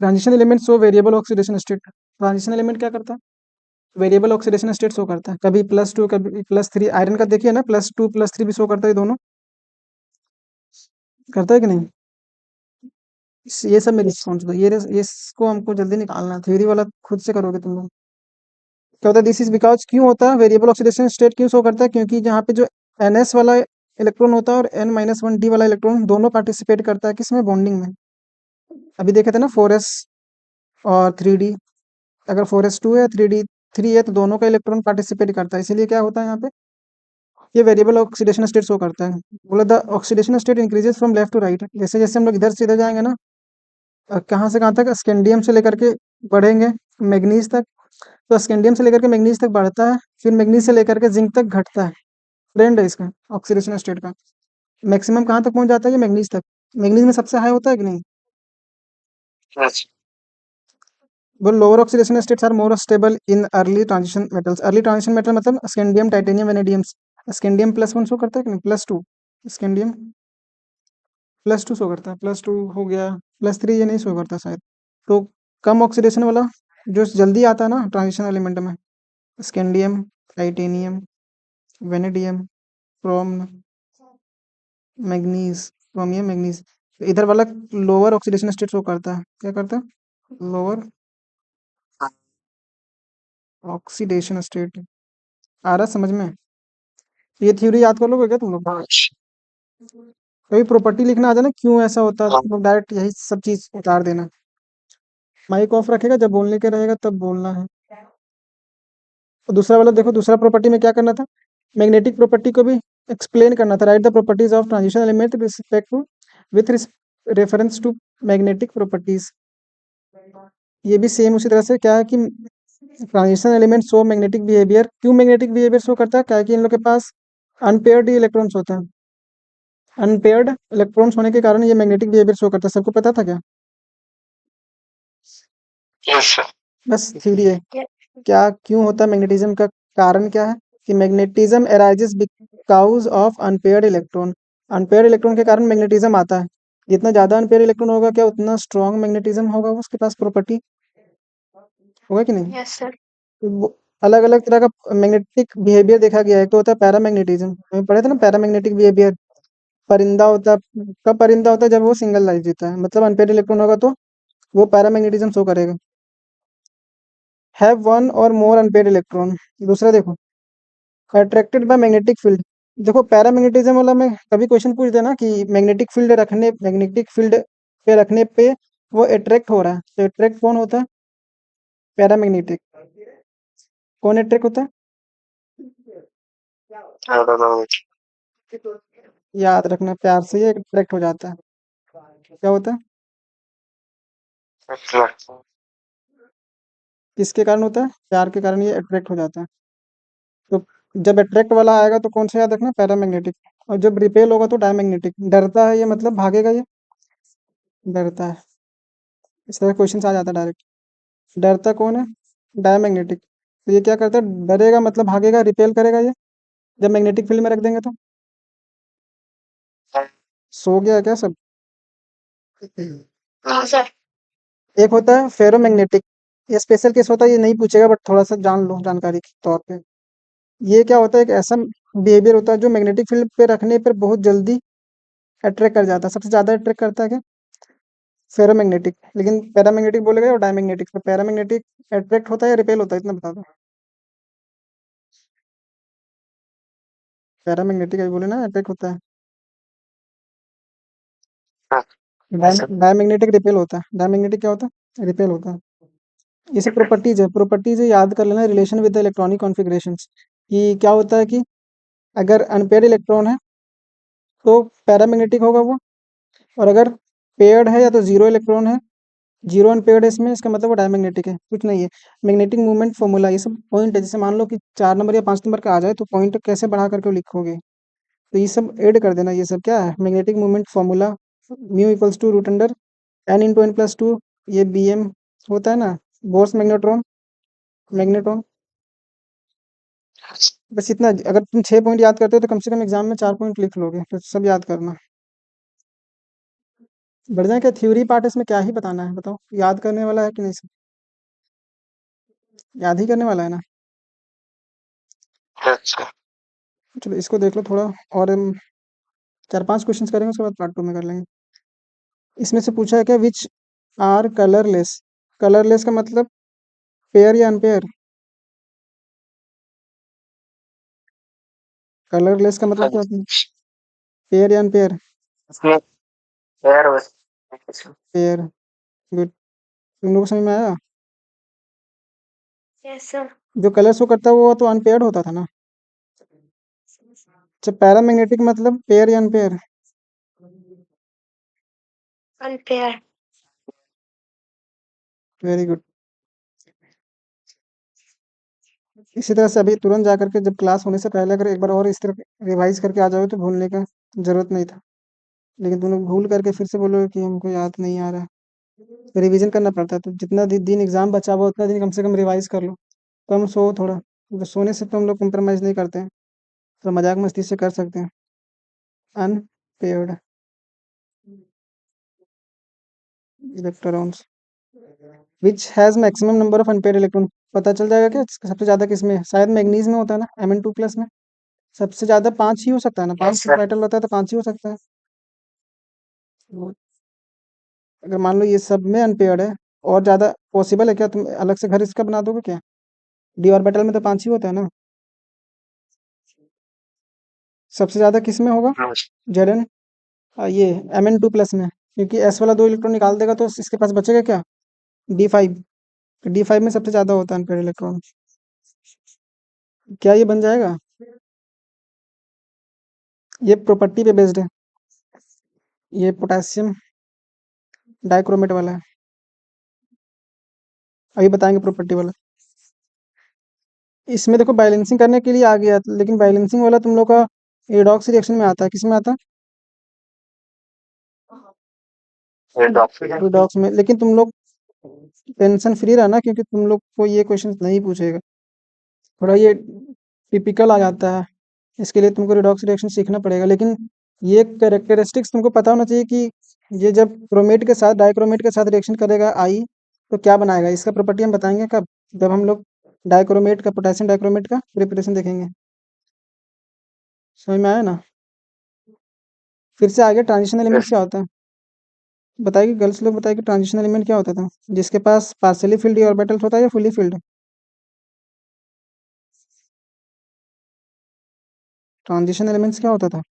[SPEAKER 1] transition element show variable oxidation state. Transition element क्या करता है? वेरिएबल ऑक्सीडेशन स्टेट शो करता है। कभी +2 कभी +3। आयरन का देखिए ना, +2 +3 भी शो करता है, दोनों करता है कि नहीं। ये सब मेरी रिस्पॉन्सिबल। ये इसको हमको जल्दी निकालना है। थ्योरी वाला खुद से करोगे तुम लोग। क्या होता है? दिस इज बिकॉज क्यों होता है वेरिएबल ऑक्सीडेशन स्टेट क्यों शो करता है? क्योंकि जहाँ पे जो NS वाला इलेक्ट्रॉन होता है और N-1D वाला इलेक्ट्रॉन दोनों पार्टिसिपेट करता है किसमें? बॉन्डिंग में। अभी देखे थे ना 4s और 3d। अगर 4s2 है 3d3 है तो दोनों का इलेक्ट्रॉन पार्टिसिपेट करता है, इसीलिए क्या होता है यहाँ पे ये वेरिएबल ऑक्सीडेशन स्टेट शो करता है। बोला the oxidation state increases from left to right. जैसे जैसे हम लोग इधर से इधर जाएंगे ना, कहाँ से कहाँ तक? स्कैंडियम से लेकर के बढ़ेंगे मैग्नीज तक। तो स्कैंडियम से लेकर के मैग्नीज तक बढ़ता है, फिर मैग्नीज से लेकर के जिंक तक घटता है। ट्रेंड है इसका ऑक्सीडेशन स्टेट का। मैक्सिमम कहाँ तक पहुंच जाता है? ये मैग्नीज तक। मैग्नीज में सबसे हाई होता है कि नहीं? वो lower oxidation states are more stable in early transition metals. Early transition metal मतलब scandium, titanium, vanadium. Scandium +1 show करता है कि नहीं? +2। स्कैंडियम +2 शो करता है। +2 हो गया। +3 ये नहीं शो करता शायद। तो कम ऑक्सीडेशन वाला जो जल्दी आता है ना ट्रांजिशन एलिमेंट में, scandium, titanium, vanadium, Chrome, manganese, chromium, manganese. इधर वाला लोअर ऑक्सीडेशन स्टेट शो करता है। क्या करता है? Lower oxidation state. आ रहा है समझ में? ये थ्योरी याद कर लोगे क्या तुम लोग? कभी प्रॉपर्टी लिखना आ जाए ना क्यों ऐसा होता है, तुम लोग डायरेक्ट यही सब चीज उतार देना। माइक ऑफ रखेगा, जब बोलने के रहेगा तब बोलना है। और दूसरा वाला देखो, दूसरा प्रॉपर्टी में क्या करना था? मैग्नेटिक प्रॉपर्टी को भी एक्सप्लेन करना था। Write the properties of transition element respect to with reference to magnetic properties. ये भी सेम उसी तरह से क्या है कि transition element show magnetic behaviour. क्यों मैग्नेटिक बिहेवियर शो करता है? क्या है कि इन लोग के पास अनपेयर्ड इलेक्ट्रॉन्स होते हैं। अनपेयर्ड इलेक्ट्रॉन्स होने के कारण ये मैग्नेटिक बिहेवियर शो करता है। सबको पता था क्या? बस थ्योरी है। क्या क्यों होता है मैग्नेटिज्म का कारण क्या है? कि magnetism arises because of unpaired electron. Unpaired electron के कारण मैग्नेटिज्म आता है। जितना ज्यादा अनपेयर्ड इलेक्ट्रॉन होगा क्या उतना स्ट्रॉन्ग मैग्नेटिज्म होगा उसके पास प्रॉपर्टी। होगा कि नहीं?
[SPEAKER 3] Yes sir.
[SPEAKER 1] अलग अलग तरह का मैग्नेटिक बिहेवियर देखा गया है। एक तो होता है पैरामैग्नेटिज्म, हमें पढ़े थे ना पैरामैग्नेटिक बिहेवियर। परिंदा होता है, कब परिंदा होता है? जब वो सिंगल लाइफ जीता है, मतलब अनपेयर्ड इलेक्ट्रॉन होगा तो वो पैरामैग्नेटिज्म शो करेगा। हैव वन और मोर अनपेयर्ड इलेक्ट्रॉन। दूसरा देखो, अट्रैक्टेड बाय मैग्नेटिक फील्ड। देखो पैरामैग्नेटिज्म वाला में कभी क्वेश्चन पूछ देना कि मैग्नेटिक फील्ड पे रखने पे वो अट्रैक्ट हो रहा है, तो अट्रैक्ट कौन होता है? पैरामैग्नेटिक। कौन अट्रैक्ट होता है? याद रखना, प्यार से ये अट्रैक्ट हो जाता है। क्या होता है? किसके कारण होता है? प्यार के कारण ये अट्रैक्ट हो जाता है। तो जब अट्रैक्ट वाला आएगा तो कौन सा याद रखना? पैरामैग्नेटिक। और जब रिपेल होगा तो डायमैग्नेटिक। डरता है ये मतलब भागेगा ये, डरता है। इस तरह क्वेश्चन आ जाता है डायरेक्ट। डरता कौन है? डायमैग्नेटिक। तो ये क्या करता है? डरेगा मतलब भागेगा, रिपेल करेगा ये, जब मैग्नेटिक फील्ड में रख देंगे तो। सो गया क्या सब?
[SPEAKER 3] हाँ सर।
[SPEAKER 1] एक होता है फेरोमैग्नेटिक। ये स्पेशल केस होता है, ये नहीं पूछेगा बट थोड़ा सा जान लो जानकारी के तौर पे। ये क्या होता है? एक ऐसा बिहेवियर होता है जो मैग्नेटिक फील्ड पे रखने पर बहुत जल्दी अट्रैक्ट कर जाता है। सबसे ज्यादा अट्रैक्ट करता है क्या? फेरोमैग्नेटिक। लेकिन पैरामैग्नेटिक बोलेगा और डायमैग्नेटिक। तो पैरामैग्नेटिक अट्रैक्ट होता है या रिपेल होता है, इतना बता दो। पैरामैग्नेटिक अभी बोले ना अट्रैक्ट होता है। डायमैग्नेटिक रिपेल होता है। डायमैग्नेटिक क्या होता है? रिपेल होता है। ये सब प्रॉपर्टीज है, याद कर लेना। Relation with the electronic configurations, कि क्या होता है कि अगर अनपेयर्ड इलेक्ट्रॉन है तो पैरामैग्नेटिक होगा वो, और अगर पेयर्ड है या तो जीरो इलेक्ट्रॉन है, जीरो अनपेयर्ड है इसमें, इसका मतलब वो डायमैग्नेटिक है। कुछ नहीं है। मैग्नेटिक मूवमेंट फॉर्मूला, ये सब पॉइंट है। जैसे मान लो कि 4 नंबर या 5 नंबर का आ जाए तो पॉइंट कैसे बढ़ा करके लिखोगे, तो ये सब ऐड कर देना। ये सब क्या है? Magnetic movement formula, mu equals to root under n into n plus two, ये बी एम होता है ना, बोर्स मैग्नेट्रॉन, मैग्नेट्रॉन। बस इतना। अगर तुम 6 पॉइंट याद करते हो तो कम से कम एग्जाम में 4 पॉइंट लिख लोगे, तो सब याद करना। बढ़ जाए क्या? थ्योरी पार्ट इसमें क्या ही बताना है बताओ? याद करने वाला है कि नहीं सब? याद ही करने वाला है ना? चलो इसको देख लो थोड़ा। और हम 4-5 क्वेश्चंस करेंगे, उसके बाद पार्ट 2 में कर लेंगे। इसमें से पूछा है क्या? Which are colourless. कलरलेस का मतलब पेयर या अनपेयर? कलरलेस का मतलब क्या होता है? पेयर या अनपेयर? पेयर। गुड। तुम लोग को समझ में आया?
[SPEAKER 3] Yes sir.
[SPEAKER 1] जो कलर शो करता है वो तो अनपेयर्ड होता था ना। अच्छा, पैरामैग्नेटिक मतलब पेयर या अनपेयर?
[SPEAKER 3] अनपेयर।
[SPEAKER 1] Very good. इसी तरह से अभी तुरंत जाकर के जब क्लास होने से पहले अगर एक बार और इस तरह रिवाइज करके आ जाओ तो भूलने का जरूरत नहीं था। लेकिन तुम लोग भूल करके फिर से बोलोगे कि हमको याद नहीं आ रहा है, तो रिवीजन करना पड़ता है। तो जितना दिन एग्जाम बचा हुआ उतना दिन कम से कम रिवाइज कर लो। कम सो थोड़ा, तो सोने से तो हम लोग कम्प्रोमाइज़ नहीं करते हैं, तो मजाक मस्ती से कर सकते हैं। Unpaired electrons which has maximum number of unpaired electron. पता चल जाएगा क्या सबसे ज्यादा किसमें है? शायद मैग्नीज में होता है ना, Mn2+ में। सबसे ज्यादा 5 ही हो सकता है ना, 5 मेटल होता है तो 5 ही हो सकता है। अगर मान लो ये सब में अनपेयर्ड है, और ज्यादा पॉसिबल है क्या? तुम अलग से घर इसका बना दोगे क्या? डी ऑर्बिटल में तो 5 ही होता है ना। सबसे ज्यादा किस में होगा? Zn। ये Mn2+ में, क्योंकि s वाला 2 इलेक्ट्रॉन निकाल देगा तो इसके पास बचेगा क्या? D5। तो D5 में सबसे ज्यादा होता है अनपेयर्ड इलेक्ट्रॉन। क्या ये बन जाएगा? ये प्रॉपर्टी पे बेस्ड है। ये पोटेशियम डाइक्रोमेट वाला है। अभी बताएंगे प्रॉपर्टी वाला। इसमें देखो बैलेंसिंग करने के लिए आ गया, लेकिन बैलेंसिंग वाला तुम लोग का रिडॉक्स रिएक्शन में आता है। किस में आता है? रिडॉक्स में। लेकिन तुम लोग टेंशन फ्री रहना, क्योंकि तुम लोग को ये क्वेश्चन नहीं पूछेगा। थोड़ा ये टिपिकल आ जाता है, इसके लिए तुमको रिडॉक्स रिएक्शन सीखना पड़ेगा। लेकिन ये कैरेक्टरिस्टिक्स तुमको पता होना चाहिए कि ये जब क्रोमेट के साथ डाइक्रोमेट के साथ रिएक्शन करेगा आई, तो क्या बनाएगा। इसका प्रॉपर्टी हम बताएंगे कब? जब हम लोग डाइक्रोमेट का, पोटेशियम डाइक्रोमेट का प्रिपरेशन देखेंगे। समझ में आया ना? फिर से आगे ट्रांजिशन एलिमेंट क्या होता है बताइए, गर्ल्स लोग बताइए कि ट्रांजिशन एलिमेंट क्या होता था? जिसके पास पार्शियली फिल्ड ऑर्बिटल्स होता है या फुली फिल्ड? ट्रांजिशन एलिमेंट्स क्या होता था?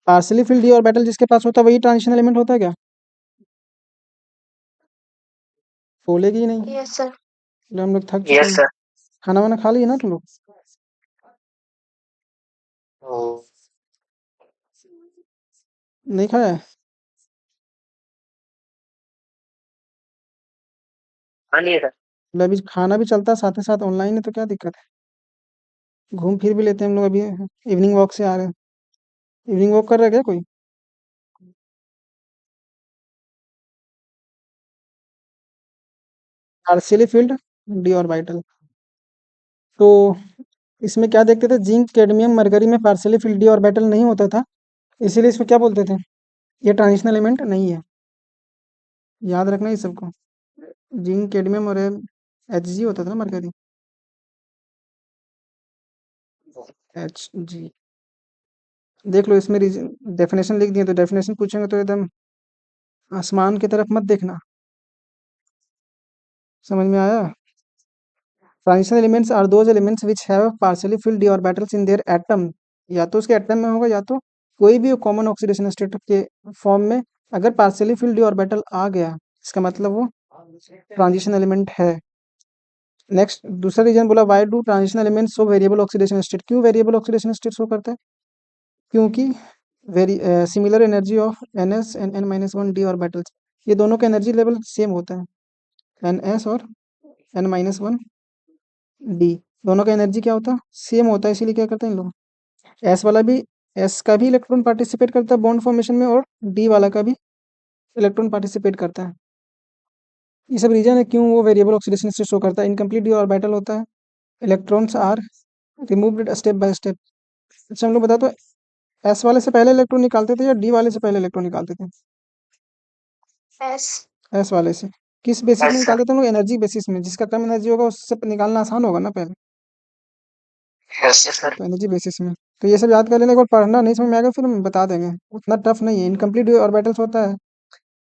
[SPEAKER 1] पार्सली फिल्ड डी ऑर्बिटल जिसके पास होता है वही ट्रांजिशन एलिमेंट होता है क्या? बोलेगी ही नहीं।
[SPEAKER 3] Yes sir.
[SPEAKER 1] चलो हम लोग थक चुके
[SPEAKER 2] यस
[SPEAKER 1] हैं।
[SPEAKER 2] सर।
[SPEAKER 1] खाना वाना खा लिया ना तुम लोग? नहीं खाया है?
[SPEAKER 2] हाँ नहीं सर।
[SPEAKER 1] मतलब अभी खाना भी चलता है साथ ही साथ ऑनलाइन है तो क्या दिक्कत है? घूम फिर भी लेते हैं हम लोग। अभी इवनिंग वॉक से आ रहे हैं। इवनिंग वॉक कर रहा है क्या कोई? Partially filled D orbital. तो इसमें क्या देखते थे, जिंक कैडमियम मरकरी में पार्शियली फिल्ड डी ऑर्बिटल नहीं होता था, इसीलिए इसको क्या बोलते थे? ये ट्रांजिशन एलिमेंट नहीं है। याद रखना ये सबको। जिंक कैडमियम और एच जी होता था ना, मरकरी। एच जी। देख लो इसमें डेफिनेशन लिख दिए, तो डेफिनेशन पूछेंगे तो एकदम आसमान की तरफ मत देखना। समझ में आया? Transition elements are those elements which have partially filled d orbitals in their atom. या तो उसके एटम में होगा या तो कोई भी कॉमन ऑक्सीडेशन स्टेट के फॉर्म में अगर पार्शियली फिल्ड डी ऑर्बिटल आ गया, इसका मतलब वो ट्रांजिशन एलिमेंट है। नेक्स्ट दूसरा रीजन बोला, why do transition elements show variable oxidation state? क्यों वेरिएबल ऑक्सीडेशन स्टेट शो करता है? क्योंकि very similar energy of n s and n minus one d orbitals, ये दोनों का एनर्जी लेवल सेम होता है। एन एस और एन माइनस वन डी, दोनों का एनर्जी क्या होता है? सेम होता है। इसीलिए क्या करते हैं इन लोग, एस वाला भी, एस का भी इलेक्ट्रॉन पार्टिसिपेट करता है बॉन्ड फॉर्मेशन में, और डी वाला का भी इलेक्ट्रॉन पार्टिसिपेट करता है। ये सब रीजन है क्यों वो वेरिएबल ऑक्सीडेशन स्टेट शो करता है। इनकम्प्लीट डी ऑर्बिटल होता है, electrons are removed step by step. अच्छा हम लोग बता, तो एस वाले से पहले इलेक्ट्रॉन निकालते थे या डी वाले से पहले इलेक्ट्रॉन निकालते थे?
[SPEAKER 3] एस।
[SPEAKER 1] एस वाले से। किस बेसिस में
[SPEAKER 2] यस सर।
[SPEAKER 1] निकालते थे हम लोग? एनर्जी बेसिस में। जिसका कम एनर्जी होगा उससे निकालना आसान होगा ना पहले।
[SPEAKER 2] Yes sir.
[SPEAKER 1] तो एनर्जी बेसिस में। तो ये सब याद कर लेना, एक बार पढ़ना नहीं समझ में आएगा फिर हम बता देंगे। उतना टफ नहीं है। इनकम्प्लीट ऑर्बिटल्स होता है,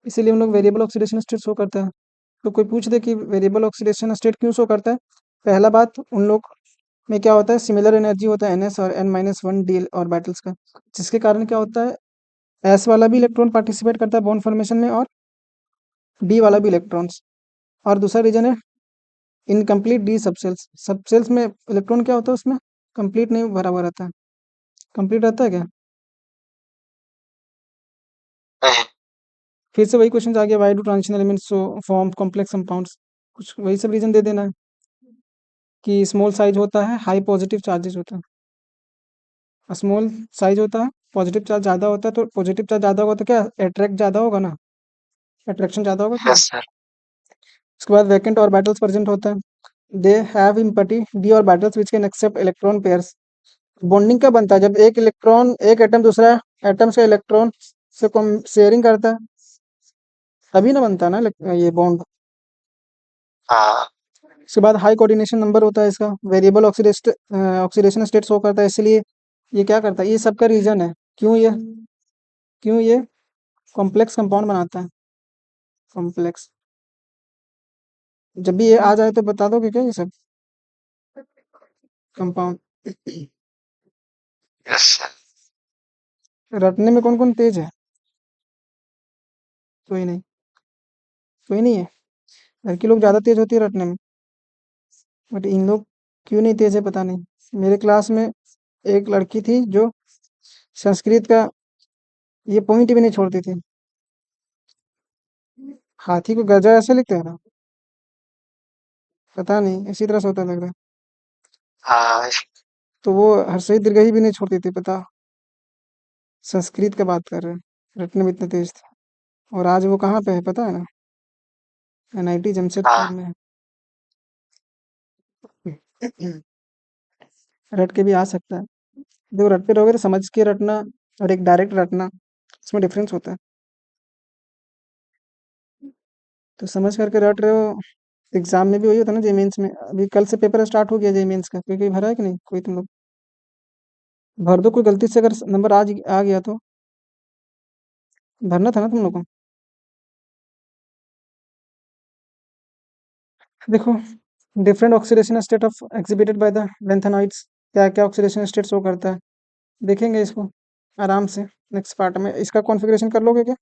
[SPEAKER 1] इसीलिए हम लोग वेरिएबल ऑक्सीडेशन स्टेट शो करता है। तो कोई पूछ दे कि वेरिएबल ऑक्सीडेशन स्टेट क्यों शो करता है, पहला बात उन लोग में क्या होता है, सिमिलर एनर्जी होता है एन एस और n minus one d orbitals का, जिसके कारण क्या होता है, एस वाला भी इलेक्ट्रॉन पार्टिसिपेट करता है बॉन्ड फॉर्मेशन में, और डी वाला भी इलेक्ट्रॉन्स। और दूसरा रीजन है इनकम्प्लीट डी सबसेल्स। सबसेल्स में इलेक्ट्रॉन क्या होता है, उसमें कंप्लीट नहीं भरा हुआ रहता है। कंप्लीट रहता है क्या? फिर से वही क्वेश्चन आ गया, why do transition elements form complex compounds. कुछ वही सब रीजन दे देना है कि स्मॉल साइज होता है, हाई पॉजिटिव चार्जेस होता है। स्मॉल साइज होता है, पॉजिटिव चार्ज ज़्यादा होता है, तो पॉजिटिव चार्ज ज़्यादा होगा तो क्या अट्रैक्ट ज़्यादा होगा ना, अट्रैक्शन ज़्यादा होगा कि नहीं?
[SPEAKER 2] Yes sir.
[SPEAKER 1] उसके बाद वैकेंट ऑर्बिटल्स प्रेजेंट होता है। They have empty d orbitals which can accept electron pairs. Bonding कब बनता है, जब एक इलेक्ट्रॉन, एक एटम दूसरा एटम से इलेक्ट्रॉन से शेयरिंग करता है, तभी ना बनता है ना ये बॉन्ड।
[SPEAKER 2] हाँ।
[SPEAKER 1] उसके बाद हाई कोऑर्डिनेशन नंबर होता है इसका, वेरिएबल ऑक्सीडेशन स्टेट शो करता है, इसलिए ये क्या करता है, ये सबका रीजन है क्यों ये कॉम्प्लेक्स कंपाउंड बनाता है। कॉम्प्लेक्स, जब भी ये आ जाए तो बता दोगे क्या ये सब कंपाउंड?
[SPEAKER 2] Yes sir.
[SPEAKER 1] रटने में कौन कौन तेज है? कोई नहीं? कोई नहीं है? लड़की लोग ज्यादा तेज होती है रटने में, बट इन लोग क्यों नहीं तेज है पता नहीं। मेरे क्लास में एक लड़की थी जो संस्कृत का ये पॉइंट भी नहीं छोड़ती थी। हाथी को गजा ऐसे लिखते हैं ना, पता नहीं इसी तरह से होता लग रहा है।
[SPEAKER 2] हाँ।
[SPEAKER 1] तो वो हर्षई दीर्घई भी नहीं छोड़ती थी, पता। संस्कृत का बात कर रहे हैं, रटने में इतने तेज थे। और आज वो कहाँ पे है पता है ना? एनआईटी जमशेदपुर
[SPEAKER 2] हाँ।
[SPEAKER 1] में है। रट के भी आ सकता है। देखो रटते रहोगे तो समझ के रटना और एक डायरेक्ट रटना, इसमें डिफरेंस होता है। तो समझ करके रट रहे हो, एग्जाम में भी वही होता है ना, जे मेंस में। अभी कल से पेपर स्टार्ट हो गया जे मेंस का, कोई कोई भरा है कि नहीं? कोई तुम लोग भर दो, कोई गलती से अगर नंबर आज आ गया तो भरना था ना तुम लोग को। देखो different oxidation state of exhibited by the lanthanoids, क्या क्या ऑक्सीडेशन स्टेट शो करता है, देखेंगे इसको आराम से नेक्स्ट पार्ट में। इसका कॉन्फ़िगरेशन कर लोगे क्या?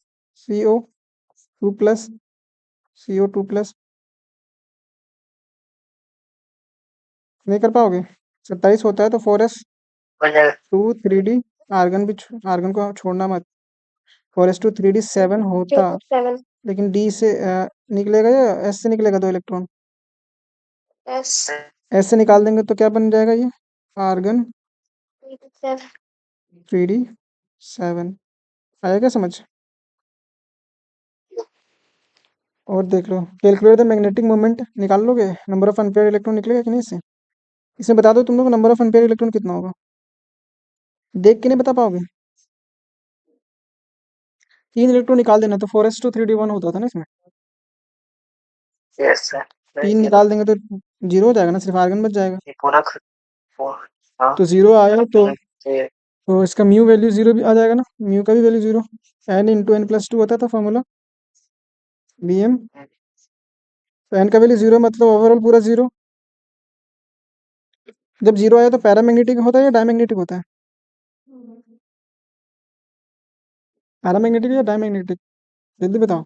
[SPEAKER 1] CO2 प्लस, CO2 प्लस, नहीं कर पाओगे? 27 होता है तो 4s2 3d, आर्गन भी आर्गन को छोड़ना मत। 4s2 3d 7 होता,
[SPEAKER 3] 7
[SPEAKER 1] लेकिन D से निकलेगा या S से निकलेगा 2 इलेक्ट्रॉन?
[SPEAKER 3] S
[SPEAKER 1] S से निकाल देंगे तो क्या बन जाएगा ये? Argon
[SPEAKER 3] 7
[SPEAKER 1] 3d 7। आया क्या समझ? और देख लो, कैलकुलेट द मैग्नेटिक मोमेंट निकाल लोगे, नंबर ऑफ अनपेयर इलेक्ट्रॉन निकलेगा कि नहीं इससे? इसमें बता दो तुम लोग नंबर ऑफ अनपेयर इलेक्ट्रॉन कितना होगा, देख के नहीं बता पाओगे? 3 इलेक्ट्रॉन निकाल देना तो 4s2 3d 1 होता था ना इसमें।
[SPEAKER 2] Yes sir.
[SPEAKER 1] 3 निकाल देंगे तो 0 हो जाएगा ना, सिर्फ आर्गन बच जाएगा।
[SPEAKER 2] ये पूरा हाँ
[SPEAKER 1] तो 0 आया तो
[SPEAKER 2] ये
[SPEAKER 1] इसका म्यू वैल्यू 0 भी आ जाएगा ना, म्यू का भी वैल्यू 0। n × n+2 होता था फॉर्मूला Bm, तो n का वैल्यू 0 मतलब ओवरऑल पूरा 0। जब 0 आया तो पैरामैग्नेटिक होता है या डायमैग्नेटिक होता है? पैरामैग्नेटिक या डायमैग्नेटिक, जल्दी बताओ।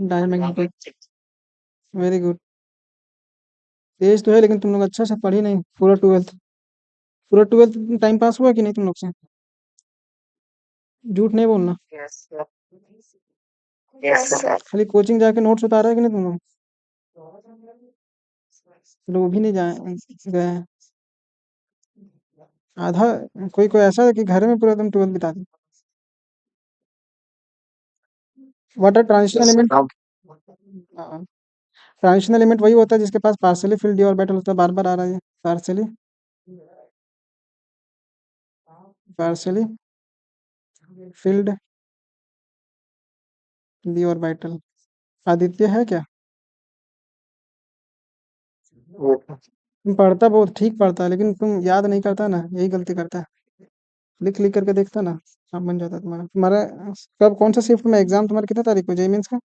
[SPEAKER 1] Diamagnetic, very good. तेज तो है लेकिन तुम लोग अच्छा से पढ़ी नहीं पूरा ट्वेल्थ टाइम पास हुआ कि नहीं तुम लोग से? झूठ नहीं बोलना।
[SPEAKER 2] Yes sir.
[SPEAKER 3] Yes sir.
[SPEAKER 1] खाली कोचिंग जाके नोट्स उतारा है कि नहीं तुम लोग? चलो वो भी नहीं जाए गए हैं। आधा, कोई कोई ऐसा है कि घर में पूरा एकदम 12 बिता दी। Water transition element, transition element वही होता है जिसके पास पार्शियली फिल्ड डी ऑर्बिटल होता है, बार बार आ रहा है partially filled D orbital. Aditya है क्या? तुम पढ़ता बहुत ठीक पढ़ता है लेकिन तुम याद नहीं करता ना, यही गलती करता है। लिख लिख करके देखता ना, सब बन जाता तुम्हारा। कब कौन सा शिफ्ट में एग्जाम तुम्हारा, कितना तारीख को जेई मेंस का?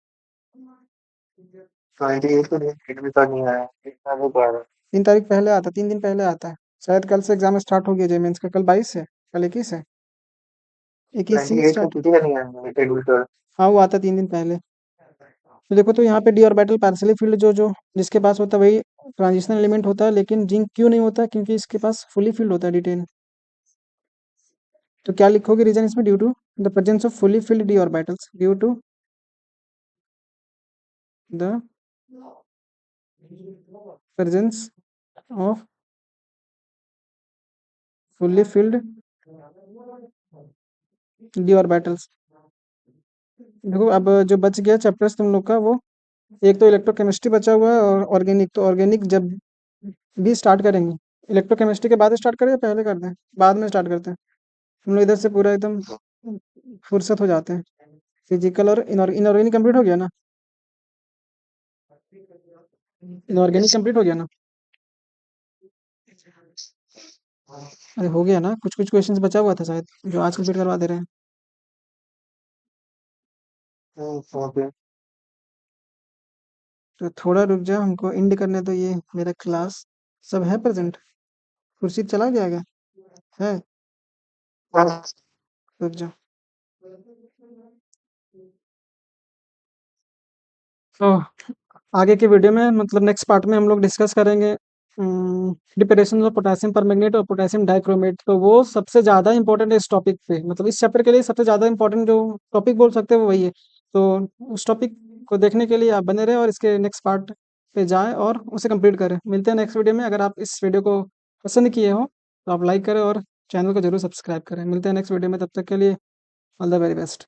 [SPEAKER 2] 28 को डेट भी तो नहीं आया, इतना भी पढ़ रहा
[SPEAKER 1] 3 तारीख पहले आता, 3 दिन पहले आता है शायद। कल से एग्जाम स्टार्ट हो गया जेई मेंस का, कल 22 है, कल 21 है, 21 से
[SPEAKER 2] 28 को
[SPEAKER 1] स्टार्ट।
[SPEAKER 2] किसी का नहीं आया डेट भी तो।
[SPEAKER 1] हाँ वो आता 3 दिन पहले। तो देखो, तो यहाँ पे डी ऑर्बिटल पार्शियली फील्ड जो जो जिसके पास होता है वही ट्रांजिशनल एलिमेंट होता है, लेकिन जिंक क्यों नहीं होता? क्योंकि इसके पास फुली फील्ड होता है, डिटेन। तो क्या लिखोगे रीजन इसमें? Due to the presence of fully filled d orbitals, due to the presence of fully filled d orbitals। देखो अब जो बच गया चैप्टर्स तुम लोग का, वो एक तो इलेक्ट्रोकेमिस्ट्री बचा हुआ है और ऑर्गेनिक। तो ऑर्गेनिक जब भी स्टार्ट करेंगे, इलेक्ट्रोकेमिस्ट्री के बाद स्टार्ट करें या पहले कर दें? बाद में स्टार्ट करते हैं, हम लोग इधर से पूरा एकदम फुर्सत हो जाते हैं। फिजिकल और इनऑर्गेनिक कंप्लीट हो गया ना? इनऑर्गेनिक कंप्लीट हो गया ना? अरे हो गया ना, कुछ कुछ क्वेश्चंस बचा हुआ था शायद जो आज कंप्लीट करवा दे रहे हैं।
[SPEAKER 2] ओके।
[SPEAKER 1] तो थोड़ा रुक जा, हमको एंड करने दो ये मेरा क्लास। सब है प्रेजेंट? खुर्शीद चला गया क्या? है? रुक जा। तो आगे के वीडियो में, मतलब नेक्स्ट पार्ट में, हम लोग डिस्कस करेंगे डिप्रेशन ऑफ पोटेशियम परमैंगनेट और पोटेशियम डाइक्रोमेट। तो वो सबसे ज़्यादा इंपॉर्टेंट है इस टॉपिक पे, मतलब इस चैप्टर के लिए सबसे ज़्यादा इंपॉर्टेंट जो टॉपिक बोल सकते हैं वो वही है। तो उस टॉपिक को देखने के लिए आप बने रहे और इसके नेक्स्ट पार्ट पे जाएं और उसे कंप्लीट करें। मिलते हैं नेक्स्ट वीडियो में। अगर आप इस वीडियो को पसंद किए हो तो आप लाइक करें और चैनल को जरूर सब्सक्राइब करें। मिलते हैं नेक्स्ट वीडियो में, तब तक के लिए ऑल द वेरी बेस्ट।